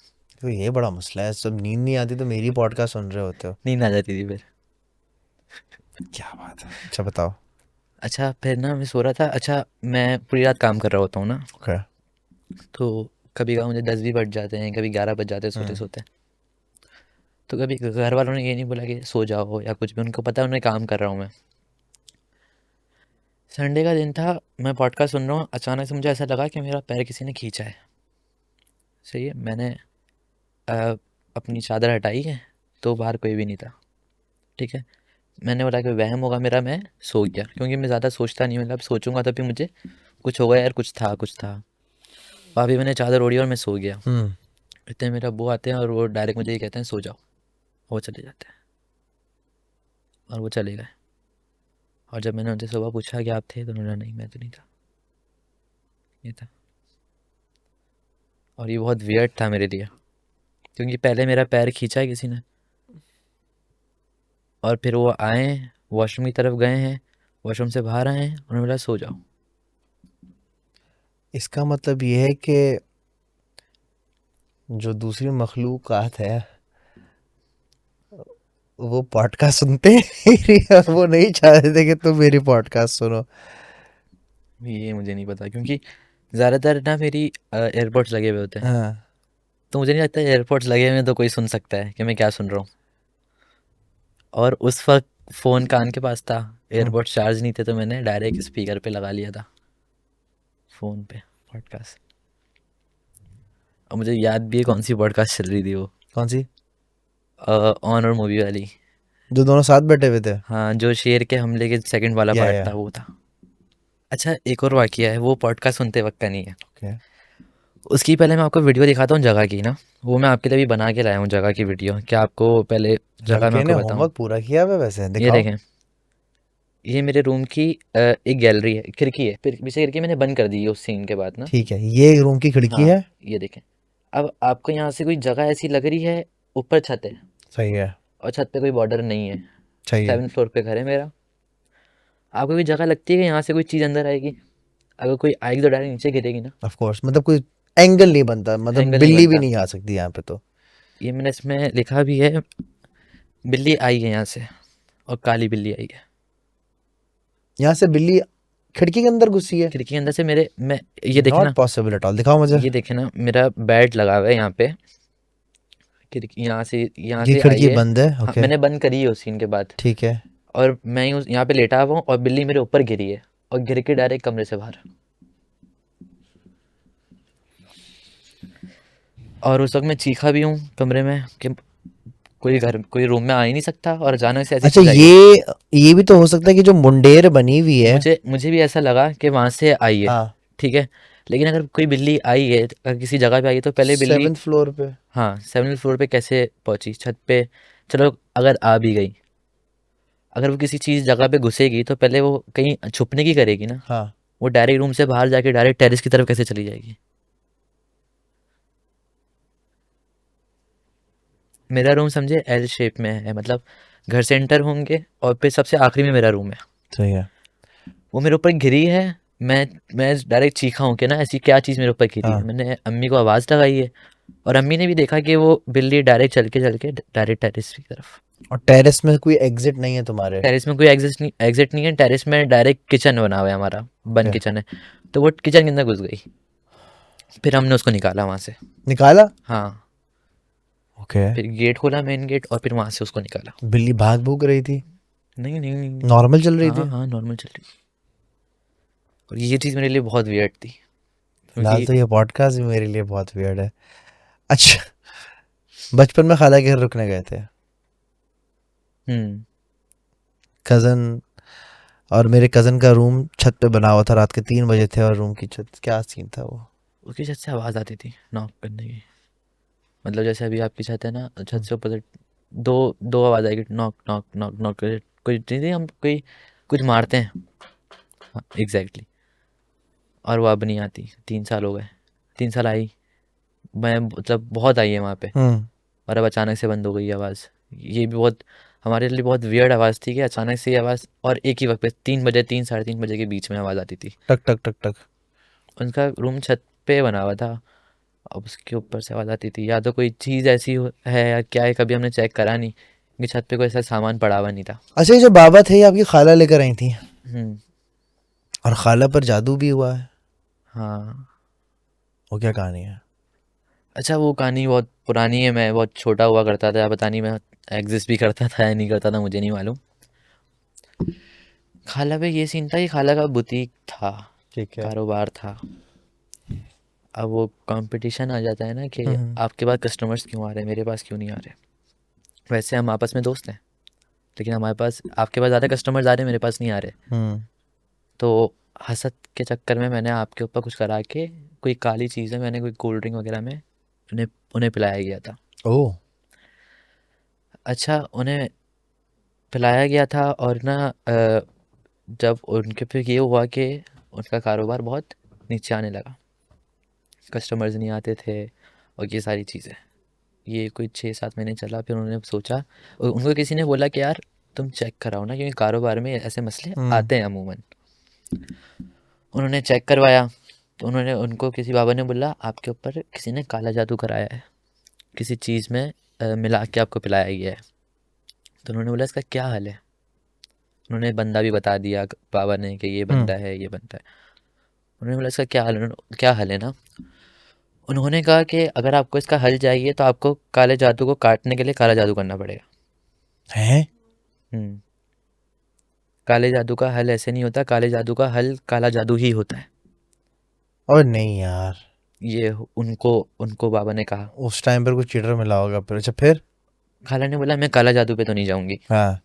तो ये बड़ा मसला है, जब नींद नहीं आती तो मेरी पॉडकास्ट सुन रहे होते हो। नींद आ जाती थी फिर। क्या बात है, अच्छा बताओ। अच्छा, फिर ना मैं सो रहा था, अच्छा मैं पूरी रात काम कर रहा होता हूँ ना, ओके। तो कभी कभी मुझे 10 भी बज जाते हैं, कभी 11 बज जाते हैं सोते सोते। तो कभी घर वालों ने ये नहीं बोला कि सो जाओ या कुछ भी, उनको पता है उन्हें काम कर रहा हूँ मैं। संडे का दिन था, मैं पॉडकास्ट सुन रहा हूँ, अचानक से मुझे ऐसा लगा कि मेरा पैर किसी ने खींचा है। सही है, मैंने अ, अपनी चादर हटाई है, तो बाहर कोई भी नहीं था। ठीक है, मैंने बोला कि वहम होगा मेरा, मैं सो गया, क्योंकि मैं ज़्यादा सोचता नहीं, मतलब सोचूंगा तभी मुझे कुछ होगा यार, कुछ था कुछ था। अभी मैंने चादर ओढ़ी और मैं सो गया। हम्म। इतने मेरे अब्बू आते हैं और वो डायरेक्ट मुझे ये कहते हैं सो जाओ, वो चले जाते हैं, और वो चले गए। और जब मैंने उनसे सुबह पूछा कि आप थे, तो उन्होंने नहीं, मैं तो नहीं था। ये था। और ये बहुत वियर्ड था मेरे लिए, क्योंकि पहले मेरा पैर खींचा है किसी ने, और फिर वो आए, वॉशरूम की तरफ गए हैं, वॉशरूम से बाहर आए हैं, उन्होंने बोला सो जाओ। इसका मतलब ये है कि जो दूसरी मखलूक़ात है वो पॉडकास्ट सुनते हैं वो नहीं चाहते थे कि तुम मेरी पॉडकास्ट सुनो। ये मुझे नहीं पता, क्योंकि ज़्यादातर ना मेरी एयरपोर्ट्स लगे हुए होते हैं, हाँ तो मुझे नहीं लगता एयरपोर्ट्स लगे हुए हैं तो कोई सुन सकता है कि मैं क्या सुन रहा हूँ। और उस वक्त फ़ोन कान के पास था, एयरपोर्ट्स चार्ज नहीं थे, तो मैंने डायरेक्ट स्पीकर पे लगा लिया था फ़ोन पे पॉडकास्ट। और मुझे याद भी है कौन सी पॉडकास्ट चल रही थी वो, कौन सी? ऑन और मूवी वाली। जो दोनों साथ बैठे हुए थे? हाँ, जो शेर के हमले के सेकंड वाला या पार्ट था वो था। अच्छा, एक और वाकया है, वो पॉडकास्ट सुनते वक्त का नहीं है, ओके। उसकी पहले मैं आपको वीडियो दिखाता हूँ जगह की ना। वो मैं आपके लिए भी बना के लाया हूँ जगह की वीडियो। क्या आपको पहले जगह मैं लड़के ने आपको बताऊँ? होमवर्क पूरा किया हुआ है वैसे, ये दिखाओ। देखें, ये मेरे रूम की एक गैलरी है, खिड़की है, फिर पीछे खिड़की मैंने बंद कर दी है उस सीन के बाद ना। ठीक है, ये रूम की खिड़की हाँ, है। ये देखें। अब आपको यहाँ से कोई जगह ऐसी लग रही है, ऊपर छत है सही है। और छत पे कोई बॉर्डर नहीं है, सही है। 7th फ्लोर पे घर है मेरा। आपको कोई जगह लगती है कि यहाँ से कोई चीज़ अंदर आएगी? अगर कोई आएगी तो डायरेक्ट नीचे गिरेगी ना, ऑफ कोर्स, मतलब कोई एंगल नहीं बनता, मतलब एंगल नहीं बिल्ली भी बनता। नहीं आ सकती यहाँ पे तो। ये मैंने इसमें लिखा भी है, बिल्ली आई है यहाँ से, और काली बिल्ली आई है यहाँ से बिल्ली खिड़की के अंदर घुसी है? खिड़की के अंदर से। मेरे मैं ये देखे नॉट ना, पॉसिबल एट ऑल, दिखाओ मुझे। ये देखे ना, मेरा बेड लगा हुआ है यहाँ पे, खिड़की यहाँ ये से आई खिड़की है। बंद है, हाँ, ओके। मैंने बंद करी है उस सीन के बाद, ठीक है। और मैं यहाँ पे लेटा हुआ हूँ और बिल्ली मेरे ऊपर गिरी है और गिर के डायरेक्ट कमरे से बाहर। और उस वक्त मैं चीखा भी हूँ कमरे में कि कोई रूम में आ ही नहीं सकता, और अचानक से ऐसी अच्छा, चीज आई है। ये भी तो हो सकता है कि जो मुंडेर बनी हुई है। मुझे भी ऐसा लगा कि वहां से आई है, हाँ, ठीक है। लेकिन अगर कोई बिल्ली आई है, अगर किसी जगह पे आई है, तो पहले बिल्ली, 7th फ्लोर पे। हाँ, 7th फ्लोर पे कैसे पहुंची छत पे? चलो, अगर आ भी गई, अगर वो किसी चीज जगह पे घुसेगी तो पहले वो कहीं छुपने की करेगी ना। हाँ, वो डायरेक्ट रूम से बाहर जाके डायरेक्ट टेरेस की तरफ कैसे चली जाएगी? मेरा रूम समझे एल शेप में है, मतलब घर सेंटर होंगे और फिर सबसे आखिरी में मेरा रूम है। सही है। वो मेरे ऊपर गिरी है, मैं डायरेक्ट चीखा हूँ कि ना ऐसी क्या चीज़ मेरे ऊपर गिरी है। हाँ, मैंने अम्मी को आवाज़ लगाई है, और अम्मी ने भी देखा कि वो बिल्ली डायरेक्ट चल के डायरेक्ट टेरेस की तरफ। और टेरेस में कोई एग्जिट नहीं है तुम्हारे? टेरेस में कोई एग्जिट नहीं है, टेरेस में डायरेक्ट किचन बना हुआ है, हमारा बंद ओके। किचन है। तो वो किचन के अंदर घुस गई, फिर हमने उसको निकाला वहाँ से। निकाला? हाँ, ओके। फिर गेट खोला, मेन गेट, और फिर वहाँ से उसको निकाला। बिल्ली भाग भूग रही थी? नहीं नहीं नहीं, नॉर्मल चल रही हाँ थी? हाँ, नॉर्मल चल रही। और ये चीज़ मेरे लिए बहुत वियर्ड थी, फिलहाल क्योंकि तो ये पॉडकास्ट भी मेरे लिए बहुत वियर्ड है। अच्छा, बचपन में खाला के घर रुकने गए थे हम्म, कज़न, और मेरे कज़न का रूम छत पे बना हुआ था। रात के 3 बजे थे और रूम की छत, क्या सीन था वो। उसकी छत से आवाज़ आती थी नॉक करने की। मतलब जैसे अभी आपकी छत है ना, छत से ऊपर से दो दो आवाज़ आएगी, नॉक नॉक नॉक नॉक कर, कोई नहीं, हम कोई कुछ मारते हैं। हाँ, एग्जैक्टली। और वो अब नहीं आती, 3 साल हो गए, 3 साल आई, मैं मतलब बहुत आई है वहाँ पे, हम्म। और अब अचानक से बंद हो गई आवाज़। ये भी बहुत हमारे लिए बहुत वियर्ड आवाज़ थी कि अचानक से ये आवाज़, और एक ही वक्त पे 3 बजे, 3 साढ़े 3 बजे के बीच में आवाज़ आती थी। टक टक टक टक। उनका रूम छत पे बना हुआ था, अब उसके ऊपर से आवाज़ आती थी। या तो कोई चीज़ ऐसी है या क्या है, कभी हमने चेक करा नहीं, क्योंकि छत पे कोई ऐसा सामान पड़ा हुआ नहीं था। अच्छा, ये जो बाबा थे ये आपकी खाला लेकर आई थी, हम्म, और खाला पर जादू भी हुआ है? हाँ। वो क्या कहानी है? अच्छा, वो कहानी बहुत पुरानी है, मैं बहुत छोटा हुआ करता था, पता नहीं मैं एग्जिस्ट भी करता था या नहीं करता था, मुझे नहीं मालूम। खाला पे ये सीन था कि खाला का बुटीक था, ठीक है। कारोबार था। अब वो कंपटीशन आ जाता है ना कि हम्म। आपके पास कस्टमर्स क्यों आ रहे हैं, मेरे पास क्यों नहीं आ रहे। वैसे हम आपस में दोस्त हैं, लेकिन हमारे पास, आपके पास ज़्यादा कस्टमर्स आ रहे हैं, मेरे पास नहीं आ रहे। हम्म। तो हसद के चक्कर में मैंने आपके ऊपर कुछ करा के, कोई काली चीज़ है, मैंने कोई कोल्ड ड्रिंक वगैरह में उन्हें उन्हें पिलाया गया था। ओह। अच्छा, उन्हें पिलाया गया था, और ना जब उनके फिर ये हुआ कि उनका कारोबार बहुत नीचे आने लगा, कस्टमर्स नहीं आते थे और ये सारी चीज़ें। ये कोई 6-7 महीने चला, फिर उन्होंने सोचा, और उनको किसी ने बोला कि यार तुम चेक कराओ ना, क्योंकि कारोबार में ऐसे मसले आते हैं अमूमन। उन्होंने चेक करवाया तो उन्होंने उनको किसी बाबा ने बोला आपके ऊपर किसी ने काला जादू कराया है, किसी चीज़ में मिला के आपको पिलाया गया है। तो उन्होंने बोला इसका क्या हल है। उन्होंने बंदा भी बता दिया बाबा ने कि ये बंदा है, ये बंदा है। उन्होंने बोला इसका क्या हल है ना। उन्होंने कहा कि अगर आपको इसका हल चाहिए तो आपको काले जादू को काटने के लिए काला जादू करना पड़ेगा। हैं? काले जादू का हल ऐसे नहीं होता, काले जादू का हल काला जादू ही होता है। और नहीं यार, ये उनको बाबा ने कहा। उस टाइम पर कुछ चीटर मिला होगा फिर। अच्छा फिर? खाला ने बोला मैं काला जादू पे तो नहीं जाऊंगी, हाँ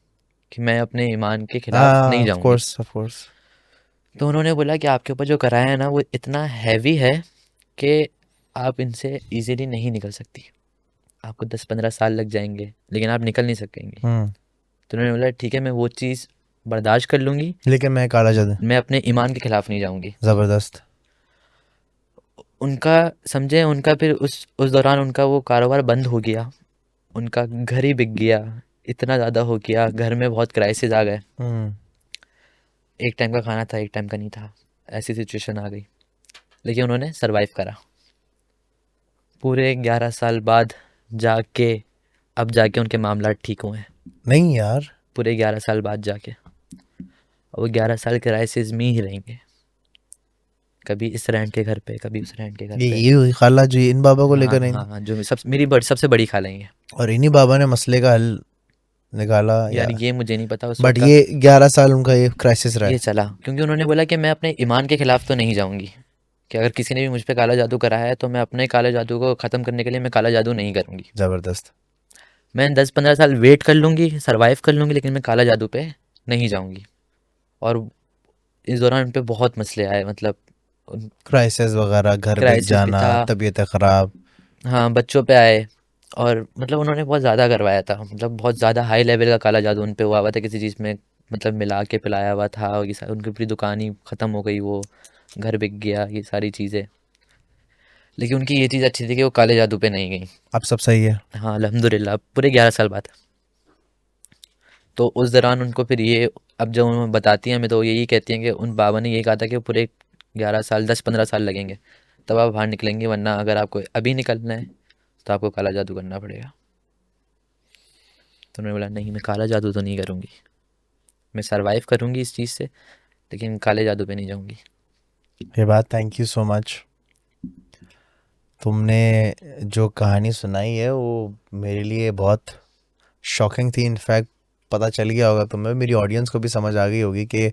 कि मैं अपने ईमान के खिलाफ नहीं हाँ, ऑफ जाऊंगी। Course of course. तो उन्होंने बोला कि आपके ऊपर जो कराया है ना वो इतना हैवी है कि आप इनसे इजीली नहीं निकल सकती, आपको 10-15 साल लग जाएंगे लेकिन आप निकल नहीं सकेंगे। तो उन्होंने बोला ठीक है मैं वो चीज़ बर्दाश्त कर लूँगी, लेकिन मैं काला जादू, मैं अपने ईमान के खिलाफ नहीं जाऊँगी। जबरदस्त। उनका समझे, उनका फिर उस दौरान उनका वो कारोबार बंद हो गया, उनका घर ही बिक गया, इतना ज़्यादा हो गया, घर में बहुत क्राइसिस आ गए। एक टाइम का खाना था, एक टाइम का नहीं था, ऐसी सिचुएशन आ गई। लेकिन उन्होंने सरवाइव करा। पूरे 11 साल बाद जाके अब जाके उनके मामला ठीक हुए हैं, नहीं यार, पूरे 11 साल बाद जाके। और वो 11 साल क्राइसिस में ही रहेंगे, कभी इस रैंड के घर पे, कभी उस रैंड के घर पे। ये हुई खाला जो इन बाबा को लेकर नहीं। हाँ, जो मेरी सबसे बड़ी खाला है। और इन्हीं बाबा ने मसले का हल निकाला यार ये मुझे नहीं पता उस बट वक्त ये 11 साल उनका ये क्राइसिस रहा ये है। चला, क्योंकि उन्होंने बोला कि मैं अपने ईमान के खिलाफ तो नहीं जाऊंगी, कि अगर किसी ने भी मुझ पे काला जादू करा है तो मैं अपने काले जादू को ख़त्म करने के लिए मैं काला जादू नहीं करूंगी। जबरदस्त। मैं 10-15 साल वेट कर लूँगी, सरवाइव कर लूँगी, लेकिन मैं काला जादू पे नहीं जाऊँगी। और इस दौरान उन पे बहुत मसले आए, मतलब क्राइसिस वगैरह, घर बिक क्राइसिस भी जाना, था, तबीयतें खराब। हाँ बच्चों पे आए। और मतलब उन्होंने बहुत ज़्यादा करवाया था, मतलब बहुत ज़्यादा हाई लेवल का काला जादू उन पे हुआ था, किसी चीज़ में मतलब मिला के पिलाया हुआ था, और ये उनकी पूरी दुकान ही ख़त्म हो गई, वो घर बिक गया, ये सारी चीज़ें। लेकिन उनकी ये चीज़ अच्छी थी कि वो काले जादू पे नहीं गई। अब सब सही है। हाँ अल्हम्दुलिल्लाह, पूरे 11 साल बाद। तो उस दौरान उनको फिर ये, अब जब उन्हें बताती हैं हमें तो यही कहती हैं कि उन बाबा ने ये कहा था कि पूरे 11 साल 10-15 साल लगेंगे तब आप बाहर निकलेंगे, वरना अगर आपको अभी निकलना है तो आपको काला जादू करना पड़ेगा। तो उन्होंने बोला नहीं मैं काला जादू तो नहीं करूँगी, मैं सरवाइव करूँगी इस चीज़ से, लेकिन काले जादू पे नहीं जाऊँगी। ये बात, थैंक यू सो मच। तुमने जो कहानी सुनाई है वो मेरे लिए बहुत शॉकिंग थी। इनफैक्ट पता चल गया होगा तुम्हें, मेरी ऑडियंस को भी समझ आ गई होगी कि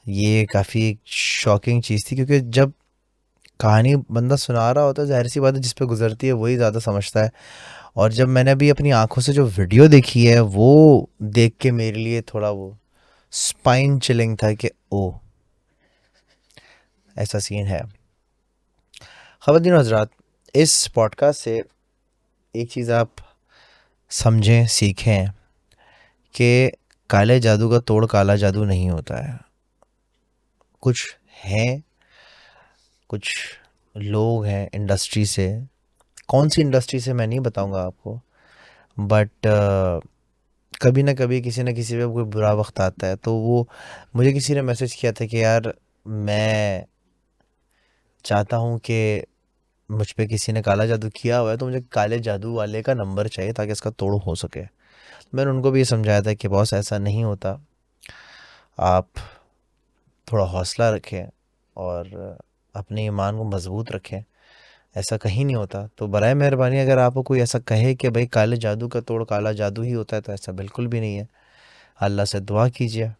ये काफ़ी शॉकिंग चीज़ थी, क्योंकि जब कहानी बंदा सुना रहा होता है, जाहिर सी बात है जिस पे गुजरती है वही ज़्यादा समझता है। और जब मैंने अभी अपनी आंखों से जो वीडियो देखी है वो देख के मेरे लिए थोड़ा वो स्पाइन चिलिंग था कि ओ ऐसा सीन है। ख़वातीन हज़रात, इस पॉडकास्ट से एक चीज़ आप समझें, सीखें कि काले जादू का तोड़ काला जादू नहीं होता है। कुछ हैं, कुछ लोग हैं इंडस्ट्री से, कौन सी इंडस्ट्री से मैं नहीं बताऊंगा आपको, बट कभी ना कभी किसी न किसी पे कोई बुरा वक्त आता है। तो वो मुझे किसी ने मैसेज किया था कि यार मैं चाहता हूँ कि मुझ पे किसी ने काला जादू किया हुआ है, तो मुझे काले जादू वाले का नंबर चाहिए ताकि इसका तोड़ हो सके। मैंने उनको भी ये समझाया था कि बॉस ऐसा नहीं होता, आप थोड़ा हौसला रखें और अपने ईमान को मजबूत रखें, ऐसा कहीं नहीं होता। तो बराए मेहरबानी अगर आपको कोई ऐसा कहे कि भाई काले जादू का तोड़ काला जादू ही होता है, तो ऐसा बिल्कुल भी नहीं है। अल्लाह से दुआ कीजिए,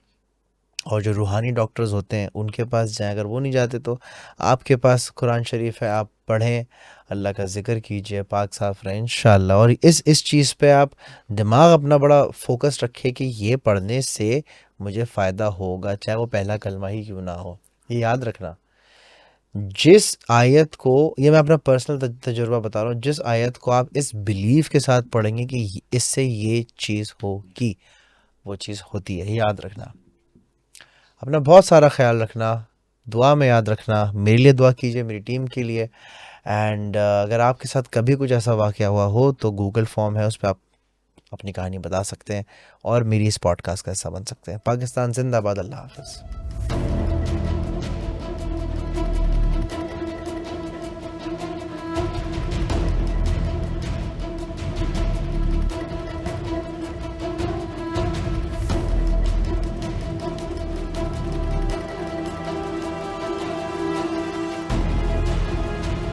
और जो रूहानी डॉक्टर्स होते हैं उनके पास जाएं। अगर वो नहीं जाते तो आपके पास कुरान शरीफ है, आप पढ़ें, अल्लाह का जिक्र कीजिए, पाक साफ रहें इंशाअल्लाह। और इस चीज़ पे आप दिमाग अपना बड़ा फोकस रखें कि ये पढ़ने से मुझे फ़ायदा होगा, चाहे वो पहला कलमा ही क्यों ना हो। ये याद रखना, जिस आयत को, ये मैं अपना पर्सनल तजुर्बा बता रहा हूँ, जिस आयत को आप इस बिलीफ के साथ पढ़ेंगे कि इससे ये चीज़ होगी, वो चीज़ होती है। याद रखना। अपना बहुत सारा ख्याल रखना। दुआ में याद रखना, मेरे लिए दुआ कीजिए, मेरी टीम के लिए। एंड अगर आपके साथ कभी कुछ ऐसा वाक़या हुआ हो तो गूगल फॉर्म है, उस पर आप अपनी कहानी बता सकते हैं और मेरी इस पॉडकास्ट का हिस्सा बन सकते हैं। पाकिस्तान जिंदाबाद। अल्लाह हाफ़िज़।